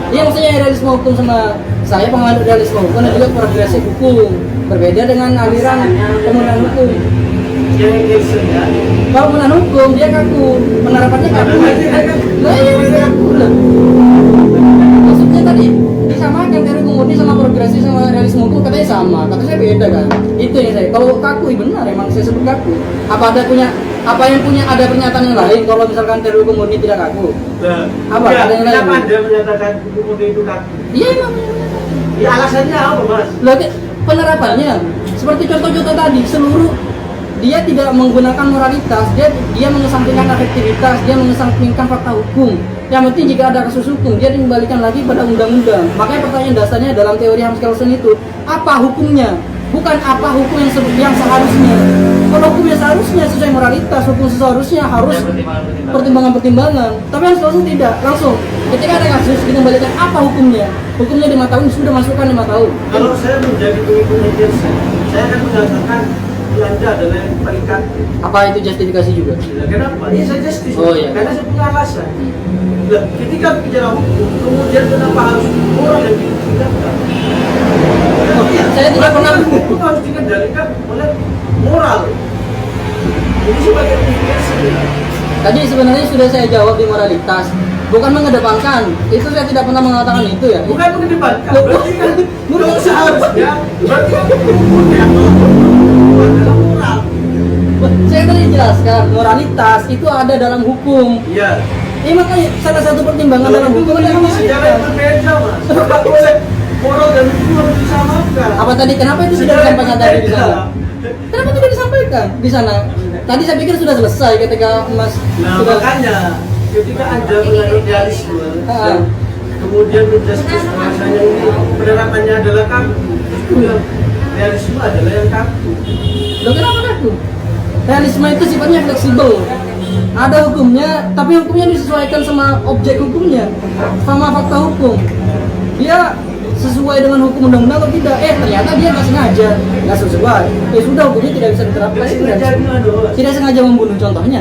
Iya, maksudnya realisme hukum sama saya penganut realisme hukum dan juga progresif hukum. Berbeda dengan aliran penggunaan hukum. Yang Gibson ya. Kalau penggunaan hukum dia kaku, penerapannya kaku. Nah, iya, kaku lah. Maksudnya tadi disamakan teori hukum murni sama progresif sama realisme hukum katanya sama, kata saya beda kan. Itu yang saya. Kalau kaku benar emang saya sebut kaku. Apa yang punya ada pernyataan yang lain kalau misalkan teori hukum murni tidak kaku? Apa? Ya, Ada yang lain? kenapa anda menyatakan hukum murni itu kaku? Iya emang. Ya alasannya apa mas? Loh, penerapannya seperti contoh-contoh tadi seluruh dia tidak menggunakan moralitas, dia mengesampingkan efektivitas, dia mengesampingkan fakta hukum. Yang penting jika ada kasus hukum dia dikembalikan lagi pada undang-undang. Makanya pertanyaan dasarnya dalam teori Hans Kelsen itu apa hukumnya, bukan apa hukum yang seharusnya. Kalau hukumnya seharusnya sesuai moralitas, hukum seharusnya harus pertimbangan-pertimbangan. Tapi Hans Kelsen tidak, langsung ketika ada kasus dikembalikan apa hukumnya. Hukumnya 5 tahun sudah masukkan 5 tahun. Kalau saya menjadi pengikutnya Kelsen, saya akan mengatakan Belanda adalah yang paling kaku. Apa itu justifikasi juga? Nah, kenapa? Iya saya justice. Oh, iya. Karena saya punya alasan. Nah, ketika bicara hukum, kemudian kenapa harus orang yang ditinggalkan? Saya tidak pernah. Hukum harus dikendalikan oleh moral. Ini sebagai Kelsen. Tadi sebenarnya sudah saya jawab di moralitas, bukan mengedepankan. Itu saya tidak pernah mengatakan itu ya. Bukan mengedepankan. Loh, Berarti kan menurut kalau seharusnya berarti kan hukum yang adalah moral. Saya tadi jelaskan moralitas itu ada dalam hukum. Iya. Ini makanya salah satu pertimbangan dalam hukum adalah Sejarah yang moralitas. berbeda mas. Tidak boleh moral dan hukum harus disamakan. Apa tadi? Kenapa itu tidak Sejarah yang disampaikan tadi di berbeda. sana? Kenapa tidak disampaikan di sana? Tadi saya pikir sudah selesai ketika Mas Nah sudah. makanya ketika anda menganut realisme dan kemudian menjustis bahwasanya ini penerapannya adalah kaku, justru yang realisme adalah yang kaku. Loh, kenapa kaku? Realisme itu sifatnya fleksibel. Ada hukumnya, tapi hukumnya disesuaikan sama objek hukumnya, sama fakta hukum. Dia sesuai dengan hukum undang-undang atau tidak? Ternyata dia nggak sengaja, nggak sesuai. Sudah hukumnya tidak bisa diterapkan. Tidak Itu sengaja realisme. gimana? Tidak sengaja membunuh contohnya.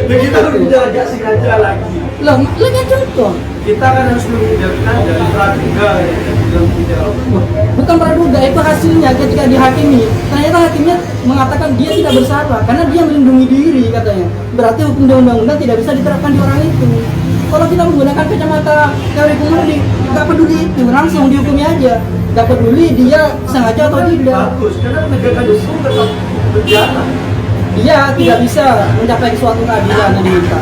Begitu bicara tidak sengaja lagi. Loh, lihat contoh. Kita kan harus memindahkan dari praduga ya, dalam bicara hukum. Bukan praduga, itu hasilnya ketika dihakimi. Ternyata hakimnya mengatakan dia tidak bersalah karena dia melindungi diri katanya. Berarti hukum di undang-undang tidak bisa diterapkan di orang itu. Kalau kita menggunakan kacamata teori hukum nggak peduli itu, langsung dihukumi aja. Nggak peduli dia sengaja atau tidak. Bagus, karena penegakan hukum tetap berjalan. Dia tidak bisa mencapai suatu keadilan yang diminta.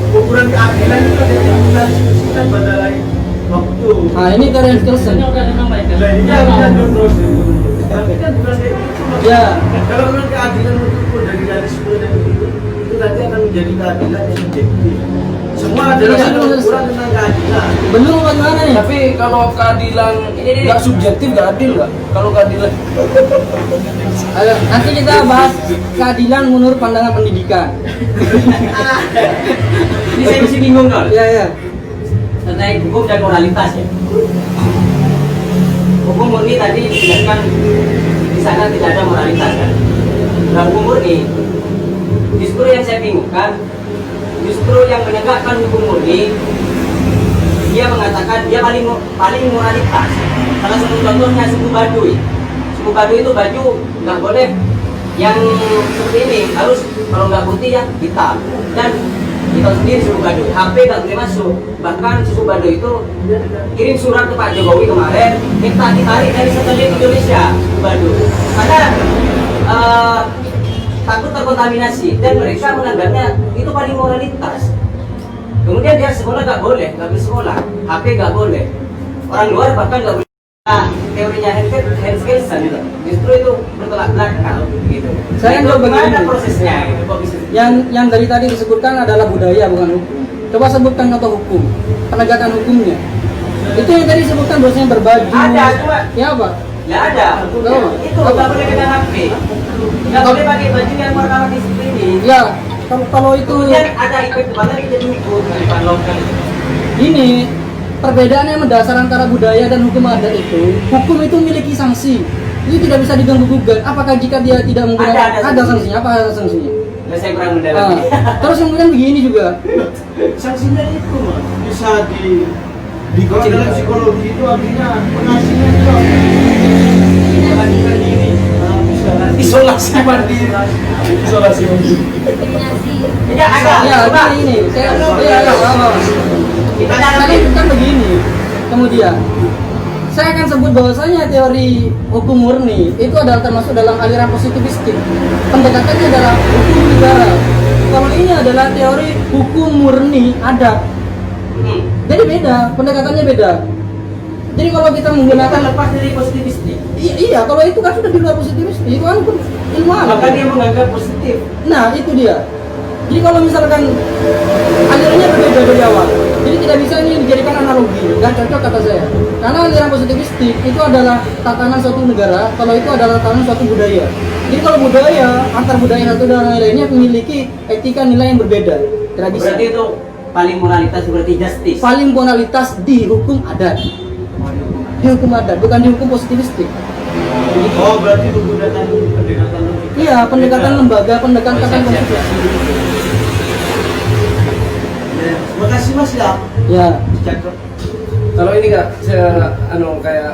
Ukuran keadilan itu ada yang kita diskusikan pada lain waktu. Nah, ini teori Hans Kelsen. Ini udah disampaikan. Nah ini kan terus. Tapi kan bukan kayak itu. Ya. Kalau menurut keadilan untuk dari realisme dan itu nanti akan menjadi keadilan yang subjektif. Semua adalah Iya, satu benar. ukuran tentang keadilan. Belum bagaimana nih? Tapi kalau keadilan Ini. nggak subjektif nggak adil nggak? Kalau keadilan Ayo, nanti kita bahas keadilan menurut pandangan pendidikan. Ini saya masih bingung dong. Iya, iya. Tentang hukum dan moralitas ya. Hukum murni tadi dijelaskan di sana tidak ada moralitas kan. Dalam hukum murni, justru yang saya bingungkan, justru yang menegakkan hukum murni, dia mengatakan dia paling moralitas. Salah satu contohnya suku Baduy. Suku Baduy itu baju nggak boleh yang seperti ini, harus kalau nggak putih ya hitam. Dan kita sendiri suku Baduy, HP nggak boleh masuk. Bahkan suku Baduy itu kirim surat ke Pak Jokowi kemarin, minta ditarik dari satelit Indonesia suku Baduy. Karena takut terkontaminasi dan mereka menganggapnya itu paling moralitas. Kemudian dia sekolah nggak boleh sekolah, HP nggak boleh. Orang luar bahkan nggak boleh. Nah, teorinya Hans Kelsen itu justru itu bertolak belakang gitu. Saya Itu nggak bagaimana begini. prosesnya gitu, kok bisa Yang dari tadi disebutkan adalah budaya bukan hukum. Coba sebutkan contoh hukum, penegakan hukumnya. Itu yang tadi disebutkan bahwasanya berbaju. Ada, cuma Ya apa? nggak ada. Tahu? Itu nggak boleh pegang HP, nggak boleh pakai baju yang warna-warni seperti ini. Ya, kalau itu Kemudian ada efek banget jadi hukum dari Pak Lokal. ini perbedaan yang mendasar antara budaya dan hukum adat itu, hukum itu memiliki sanksi. Itu tidak bisa diganggu gugat. Apakah jika dia tidak menggunakan Ada ada sanksinya? Apa ada sanksinya? Nah, saya kurang Ah, mendalami. terus kemudian begini juga. Sanksinya itu Mas, bisa kalau dalam psikologi itu artinya pengasihnya itu melakukan diri. Bisa isolasi mandiri, isolasi mandiri. diskriminasi. Tidak ada. Ya, Coba. ini saya Kita Tadi kan begini. Kemudian saya akan sebut bahwasanya teori hukum murni itu adalah termasuk dalam aliran positivistik. Pendekatannya adalah hukum negara. Kalau ini adalah teori hukum murni adat. Jadi beda, pendekatannya beda. Jadi kalau kita menggunakan lepas dari positivistik. iya, kalau itu kan sudah di luar positivistik, itu kan ilmu alam. Maka dia menganggap positif. Nah, itu dia. Jadi kalau misalkan alirannya berbeda dari awal, jadi tidak bisa ini dijadikan analogi, nggak cocok kata saya. Karena aliran positivistik itu adalah tatanan suatu negara, kalau itu adalah tatanan suatu budaya. Jadi kalau budaya, antar budaya satu dan yang lainnya memiliki etika nilai yang berbeda, tidak bisa. Berarti itu paling moralitas berarti justice. Paling moralitas di hukum adat, di hukum adat, bukan di hukum positivistik. Oh, berarti menggunakan pendekatan logika. Iya, pendekatan lembaga, pendekatan konstitusi. Ya, terima kasih Mas ya. Ya. Cakep. Kalau ini kak, saya kayak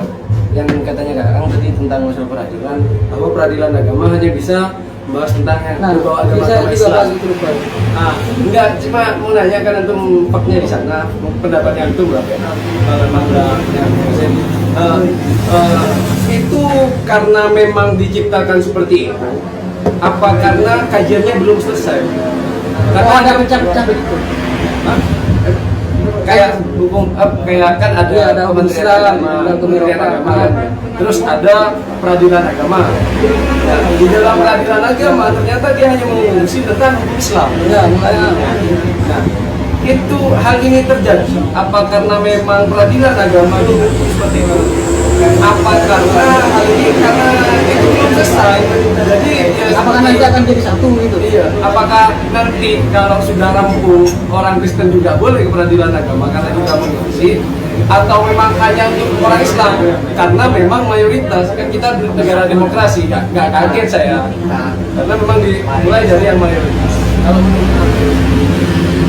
yang katanya kak, kan tadi tentang masalah peradilan, apa peradilan agama hanya bisa membahas tentang yang Nah, berbau agama bisa atau juga Islam. bahas itu lupa. Enggak, cuma mau nanya kan antum faknya di sana, pendapatnya antum berapa? Itu karena memang diciptakan seperti itu, apa karena kajiannya belum selesai? Karena ada pecah-pecah begitu. Hah? Kayak hukum kayak kan ada, Iya, ada hukum Kementerian Islam, Agama, ada hukum Kementerian Eropa. Agama, terus ada peradilan agama. Ya, di dalam peradilan agama ternyata dia hanya mengurusi tentang hukum Islam. Ya, makanya Nah, itu hal ini terjadi apa karena memang peradilan agama itu seperti itu? Apa karena hal ini karena itu belum selesai? Jadi ya, apakah nanti akan jadi satu gitu? Iya, apakah nanti kalau sudah rampung orang Kristen juga boleh ke peradilan agama karena juga mengurusi, atau memang hanya untuk orang Islam karena memang mayoritas kan kita di negara demokrasi, nggak kaget saya, karena memang dimulai dari yang mayoritas. Kalau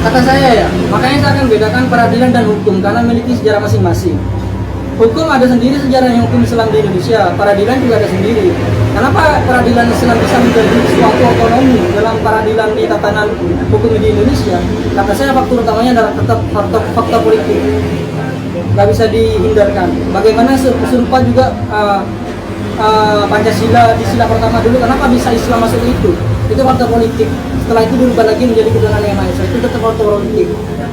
Kata saya ya, makanya saya akan bedakan peradilan dan hukum karena memiliki sejarah masing-masing. Hukum ada sendiri sejarahnya hukum Islam di Indonesia, peradilan juga ada sendiri. Kenapa peradilan Islam bisa menjadi suatu otonomi dalam peradilan di tatanan hukum di Indonesia? Kata saya faktor utamanya adalah tetap faktor politik, nggak bisa dihindarkan. Bagaimana serupa juga Pancasila di sila pertama dulu, kenapa bisa Islam masuk ke itu? Itu faktor politik. Setelah itu berubah lagi menjadi ketuhanan yang maha esa, itu tetap faktor politik.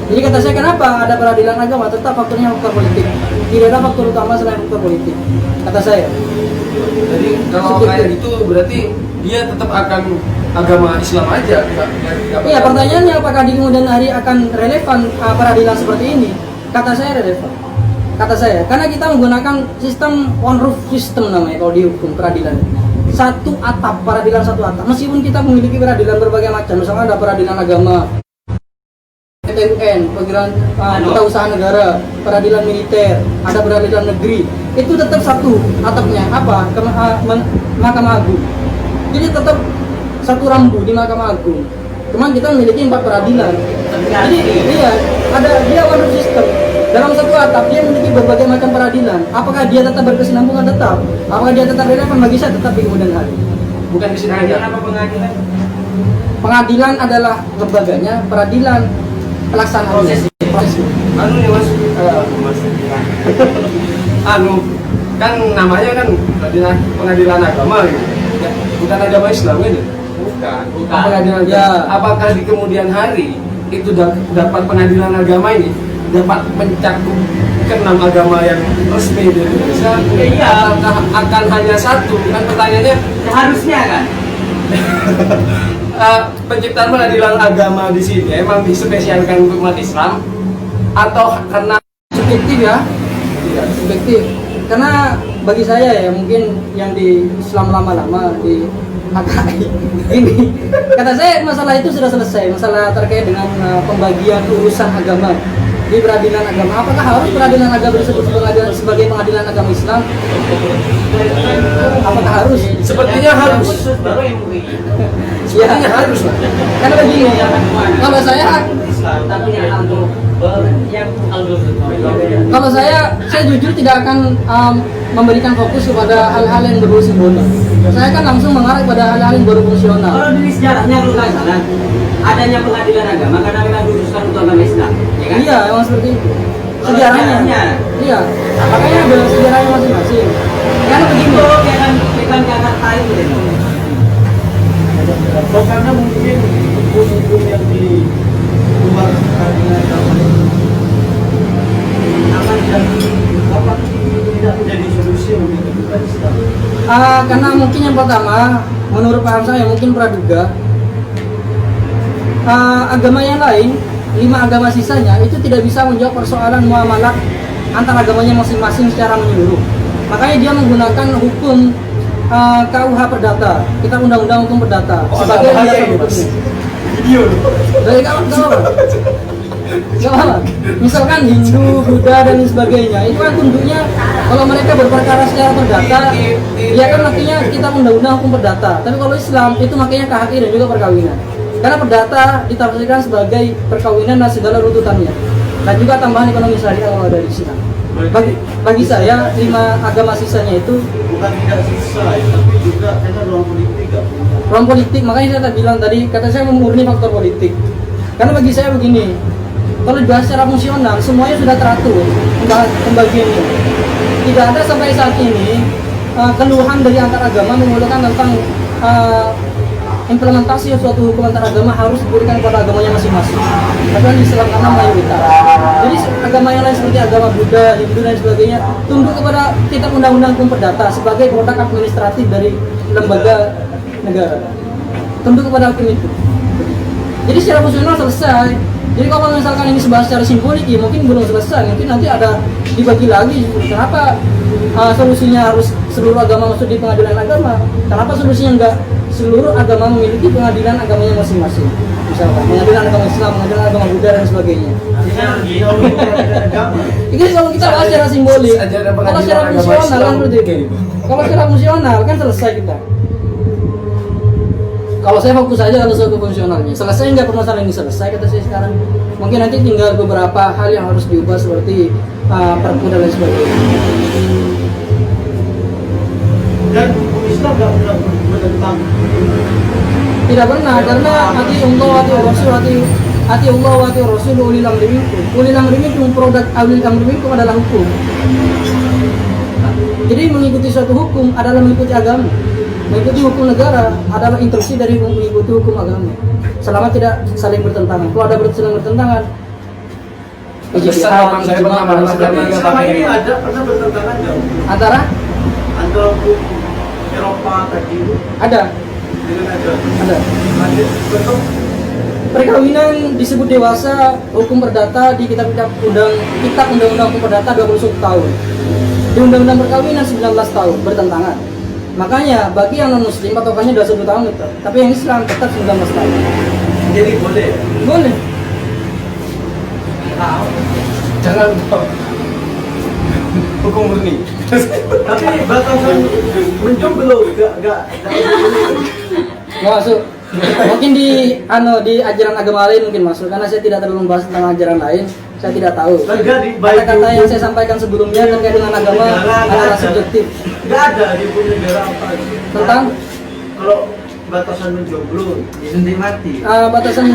Jadi kata saya kenapa ada peradilan agama, tetap faktornya faktor politik. Tidak ada faktor utama selain faktor politik. Kata saya. jadi kalau kayak gitu berarti dia tetap akan agama Islam aja. Iya, pertanyaannya apakah di kemudian hari akan relevan peradilan seperti ini? Kata saya relevan. Kata saya, karena kita menggunakan sistem one roof system namanya kalau di hukum peradilan. Satu atap, peradilan satu atap. Meskipun kita memiliki peradilan berbagai macam, misalnya ada peradilan agama, PTUN, peradilan usaha negara, peradilan militer, ada peradilan negeri, itu tetap satu atapnya apa? Mahkamah Agung. Jadi tetap satu rambu di Mahkamah Agung. Cuman kita memiliki 4 peradilan. Jadi iya, ada dia one roof system. Dalam satu atap dia memiliki berbagai macam peradilan. Apakah dia tetap berkesinambungan? Tetap. Apakah dia tetap relevan? Bagi saya tetap di kemudian hari. Bukan di sini aja. Apa pengadilan? Pengadilan adalah lembaganya, peradilan pelaksanaan proses. Anu nih mas, anu kan namanya kan pengadilan agama gitu. Ya, bukan agama Islam ini. Bukan. Pengadilan Ya. Apakah di kemudian hari itu dapat pengadilan agama ini dapat mencakup ke-6 agama yang resmi di Indonesia? Iya. Apakah akan hanya satu? Kan pertanyaannya Seharusnya kan. penciptaan pengadilan agama di sini emang dispesialkan untuk umat Islam atau karena Subjektif ya. Iya, subjektif. Karena bagi saya ya mungkin yang di Islam lama-lama di HKI ini kata saya masalah itu sudah selesai, masalah terkait dengan pembagian urusan agama di peradilan agama. Apakah harus peradilan agama disebut sebagai pengadilan agama Islam? Apakah harus? sepertinya harus. Baru yang MUI. Sepertinya harus lah. Karena begini, kalau saya Tapi yang kalau saya jujur tidak akan memberikan fokus kepada hal-hal yang berbau simbolik. Saya kan langsung mengarah pada hal-hal yang berfungsional. Kalau dari sejarahnya lu nggak salah, adanya pengadilan agama karena memang diuruskan untuk agama Islam, ya kan? Iya, emang seperti itu. Kalau Sejarahnya. sejarahnya. Iya. Makanya ada sejarahnya masing-masing. Karena begini, Bukan Jakarta itu deh. Karena mungkin hukum-hukum yang di luar peradilan agama ini akan tidak menjadi solusi untuk kehidupan Islam. karena mungkin yang pertama, menurut paham saya mungkin praduga agama yang lain, 5 agama sisanya itu tidak bisa menjawab persoalan muamalah antar agamanya masing-masing secara menyeluruh. Makanya dia menggunakan hukum KUH Perdata, kita Undang-Undang Hukum Perdata sebagai dasar hukumnya. Video Dari kawan-kawan, misalkan Hindu, Buddha dan lain sebagainya, itu kan tunduknya kalau mereka berperkara secara perdata, ya kan makanya kita Undang-Undang Hukum Perdata. Tapi kalau Islam itu makanya KHI dan juga perkawinan. Karena perdata ditafsirkan sebagai perkawinan dan segala runtutannya, dan juga tambahan ekonomi syariah kalau dari Islam. Bagi saya 5 agama sisanya itu Bukan tidak selesai, tapi juga karena ruang politik gak punya. ruang politik. Makanya saya tak bilang tadi, kata saya memurni faktor politik. Karena bagi saya begini, kalau dibahas secara fungsional semuanya sudah teratur pembagiannya. Tidak ada sampai saat ini keluhan dari antar agama mengeluhkan tentang implementasi suatu hukum antar agama harus diberikan kepada agamanya masing-masing. Padahal di Islam karena mayoritas. Jadi agama yang lain seperti agama Buddha, Hindu dan sebagainya tunduk kepada kitab Undang-Undang Hukum Perdata sebagai produk administratif dari lembaga negara. Tunduk kepada hukum itu. Jadi secara fungsional selesai. Jadi kalau misalkan ini sebahas secara simbolik, ya mungkin belum selesai. Mungkin nanti ada dibagi lagi. Kenapa solusinya harus seluruh agama masuk di pengadilan agama? Kenapa solusinya enggak seluruh agama memiliki pengadilan agamanya masing-masing? Misalkan pengadilan agama Islam, pengadilan agama Buddha dan sebagainya. Ini kalau kita bahas secara simbolik. Kalau secara fungsional kan seperti itu. Kalau secara fungsional kan selesai kita. Kalau saya fokus aja kalau soal fungsionalnya, selesai nggak permasalahan ini selesai kata saya sekarang. Mungkin nanti tinggal beberapa hal yang harus diubah seperti perpu dan lain sebagainya. Dan hukum Islam gak pernah menentang. Tidak pernah, karena hati Allah, hati Rasul, hati Allah, hati Rasul, ulil amri minkum. Ulil amri minkum, produk ulil amri minkum adalah hukum. Jadi mengikuti suatu hukum adalah mengikuti agama. Mengikuti hukum negara adalah instruksi dari mengikuti hukum agama. Selama tidak saling bertentangan. Kalau ada saling bertentangan, saya pernah Tapi selama ini ada pernah bertentangan nggak? antara Antara hukum Eropa tadi itu ada dengan aturan. Ada. Ada contoh. Perkawinan disebut dewasa, hukum perdata di kitab Undang-Undang Hukum Perdata 21 tahun. Di Undang-Undang Perkawinan 19 tahun, bertentangan. Makanya bagi yang non muslim patokannya 21 tahun itu. Tapi yang Islam tetap 19 tahun. Jadi boleh. Boleh. Jangan hukum murni. Tapi batasan menjomblo enggak Nggak masuk. Mungkin di ajaran agama lain mungkin masuk karena saya tidak terlalu membahas tentang ajaran lain. Saya tidak tahu. Enggak di baik Kata-kata yang saya sampaikan sebelumnya terkait dengan agama adalah subjektif. Enggak ada di hukum negara apa Tentang kalau batasan menjomblo Disuntik mati. Batasan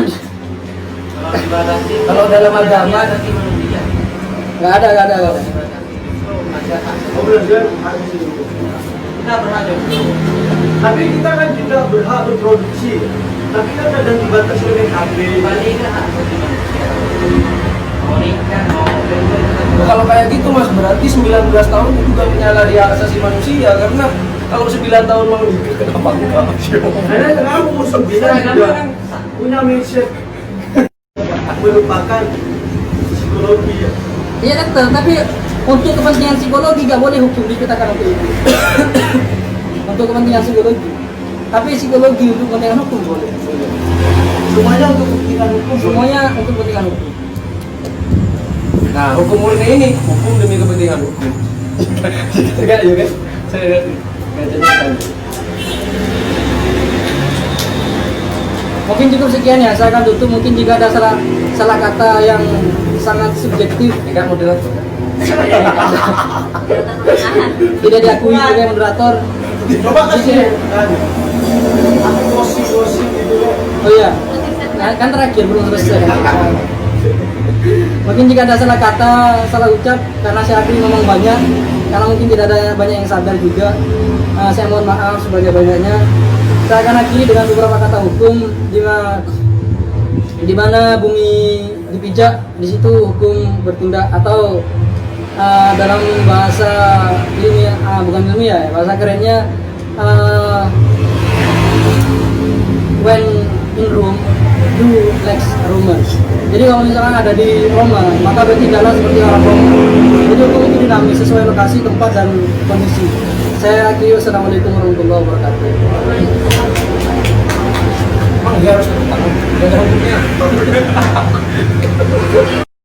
Kalau dalam agama nggak ada. oh belajar harus itu. Kita berhak jomblo. Tapi kita kan juga berhak berproduksi. Tapi kan kadang dibatasi oleh KB. Balik ke hak asasi manusia. Mau nikah, mau Kalau kayak gitu Mas, berarti 19 tahun itu juga menyalahi hak asasi manusia karena kalau 9 tahun mau nikah kenapa enggak? Karena sekarang umur 9 juga punya mindset melupakan psikologi ya. Iya dokter, tapi untuk kepentingan psikologi nggak boleh hukum dikatakan untuk itu. Untuk kepentingan psikologi. Tapi psikologi untuk kepentingan hukum boleh. Semuanya untuk kepentingan hukum. Semuanya untuk kepentingan hukum. Nah, hukum murni ini hukum demi kepentingan hukum. Enggak juga. Saya nggak jelaskan. Mungkin cukup sekian ya, saya akan tutup. Mungkin jika ada salah kata yang sangat subjektif Enggak moderator. tidak diakui sebagai moderator. Coba kasih aku gosip gitu loh. Oh iya, kan terakhir belum selesai. Mungkin jika ada salah kata, salah ucap, karena saya akui memang banyak, karena mungkin tidak ada banyak yang sadar juga. Saya mohon maaf sebanyak-banyaknya. Saya akan akhiri dengan beberapa kata hukum di mana bumi dipijak, di situ hukum bertindak, atau dalam bahasa ilmiah, bukan ilmiah ya, bahasa kerennya when in Rome do lex Roma. Jadi kalau misalkan ada di Roma, maka bertindaklah seperti orang Roma. Jadi hukum itu dinamis sesuai lokasi, tempat, dan kondisi. Saya akhiri, wassalamualaikum warahmatullahi wabarakatuh. Emang dia harus bertanggung jawab hukumnya.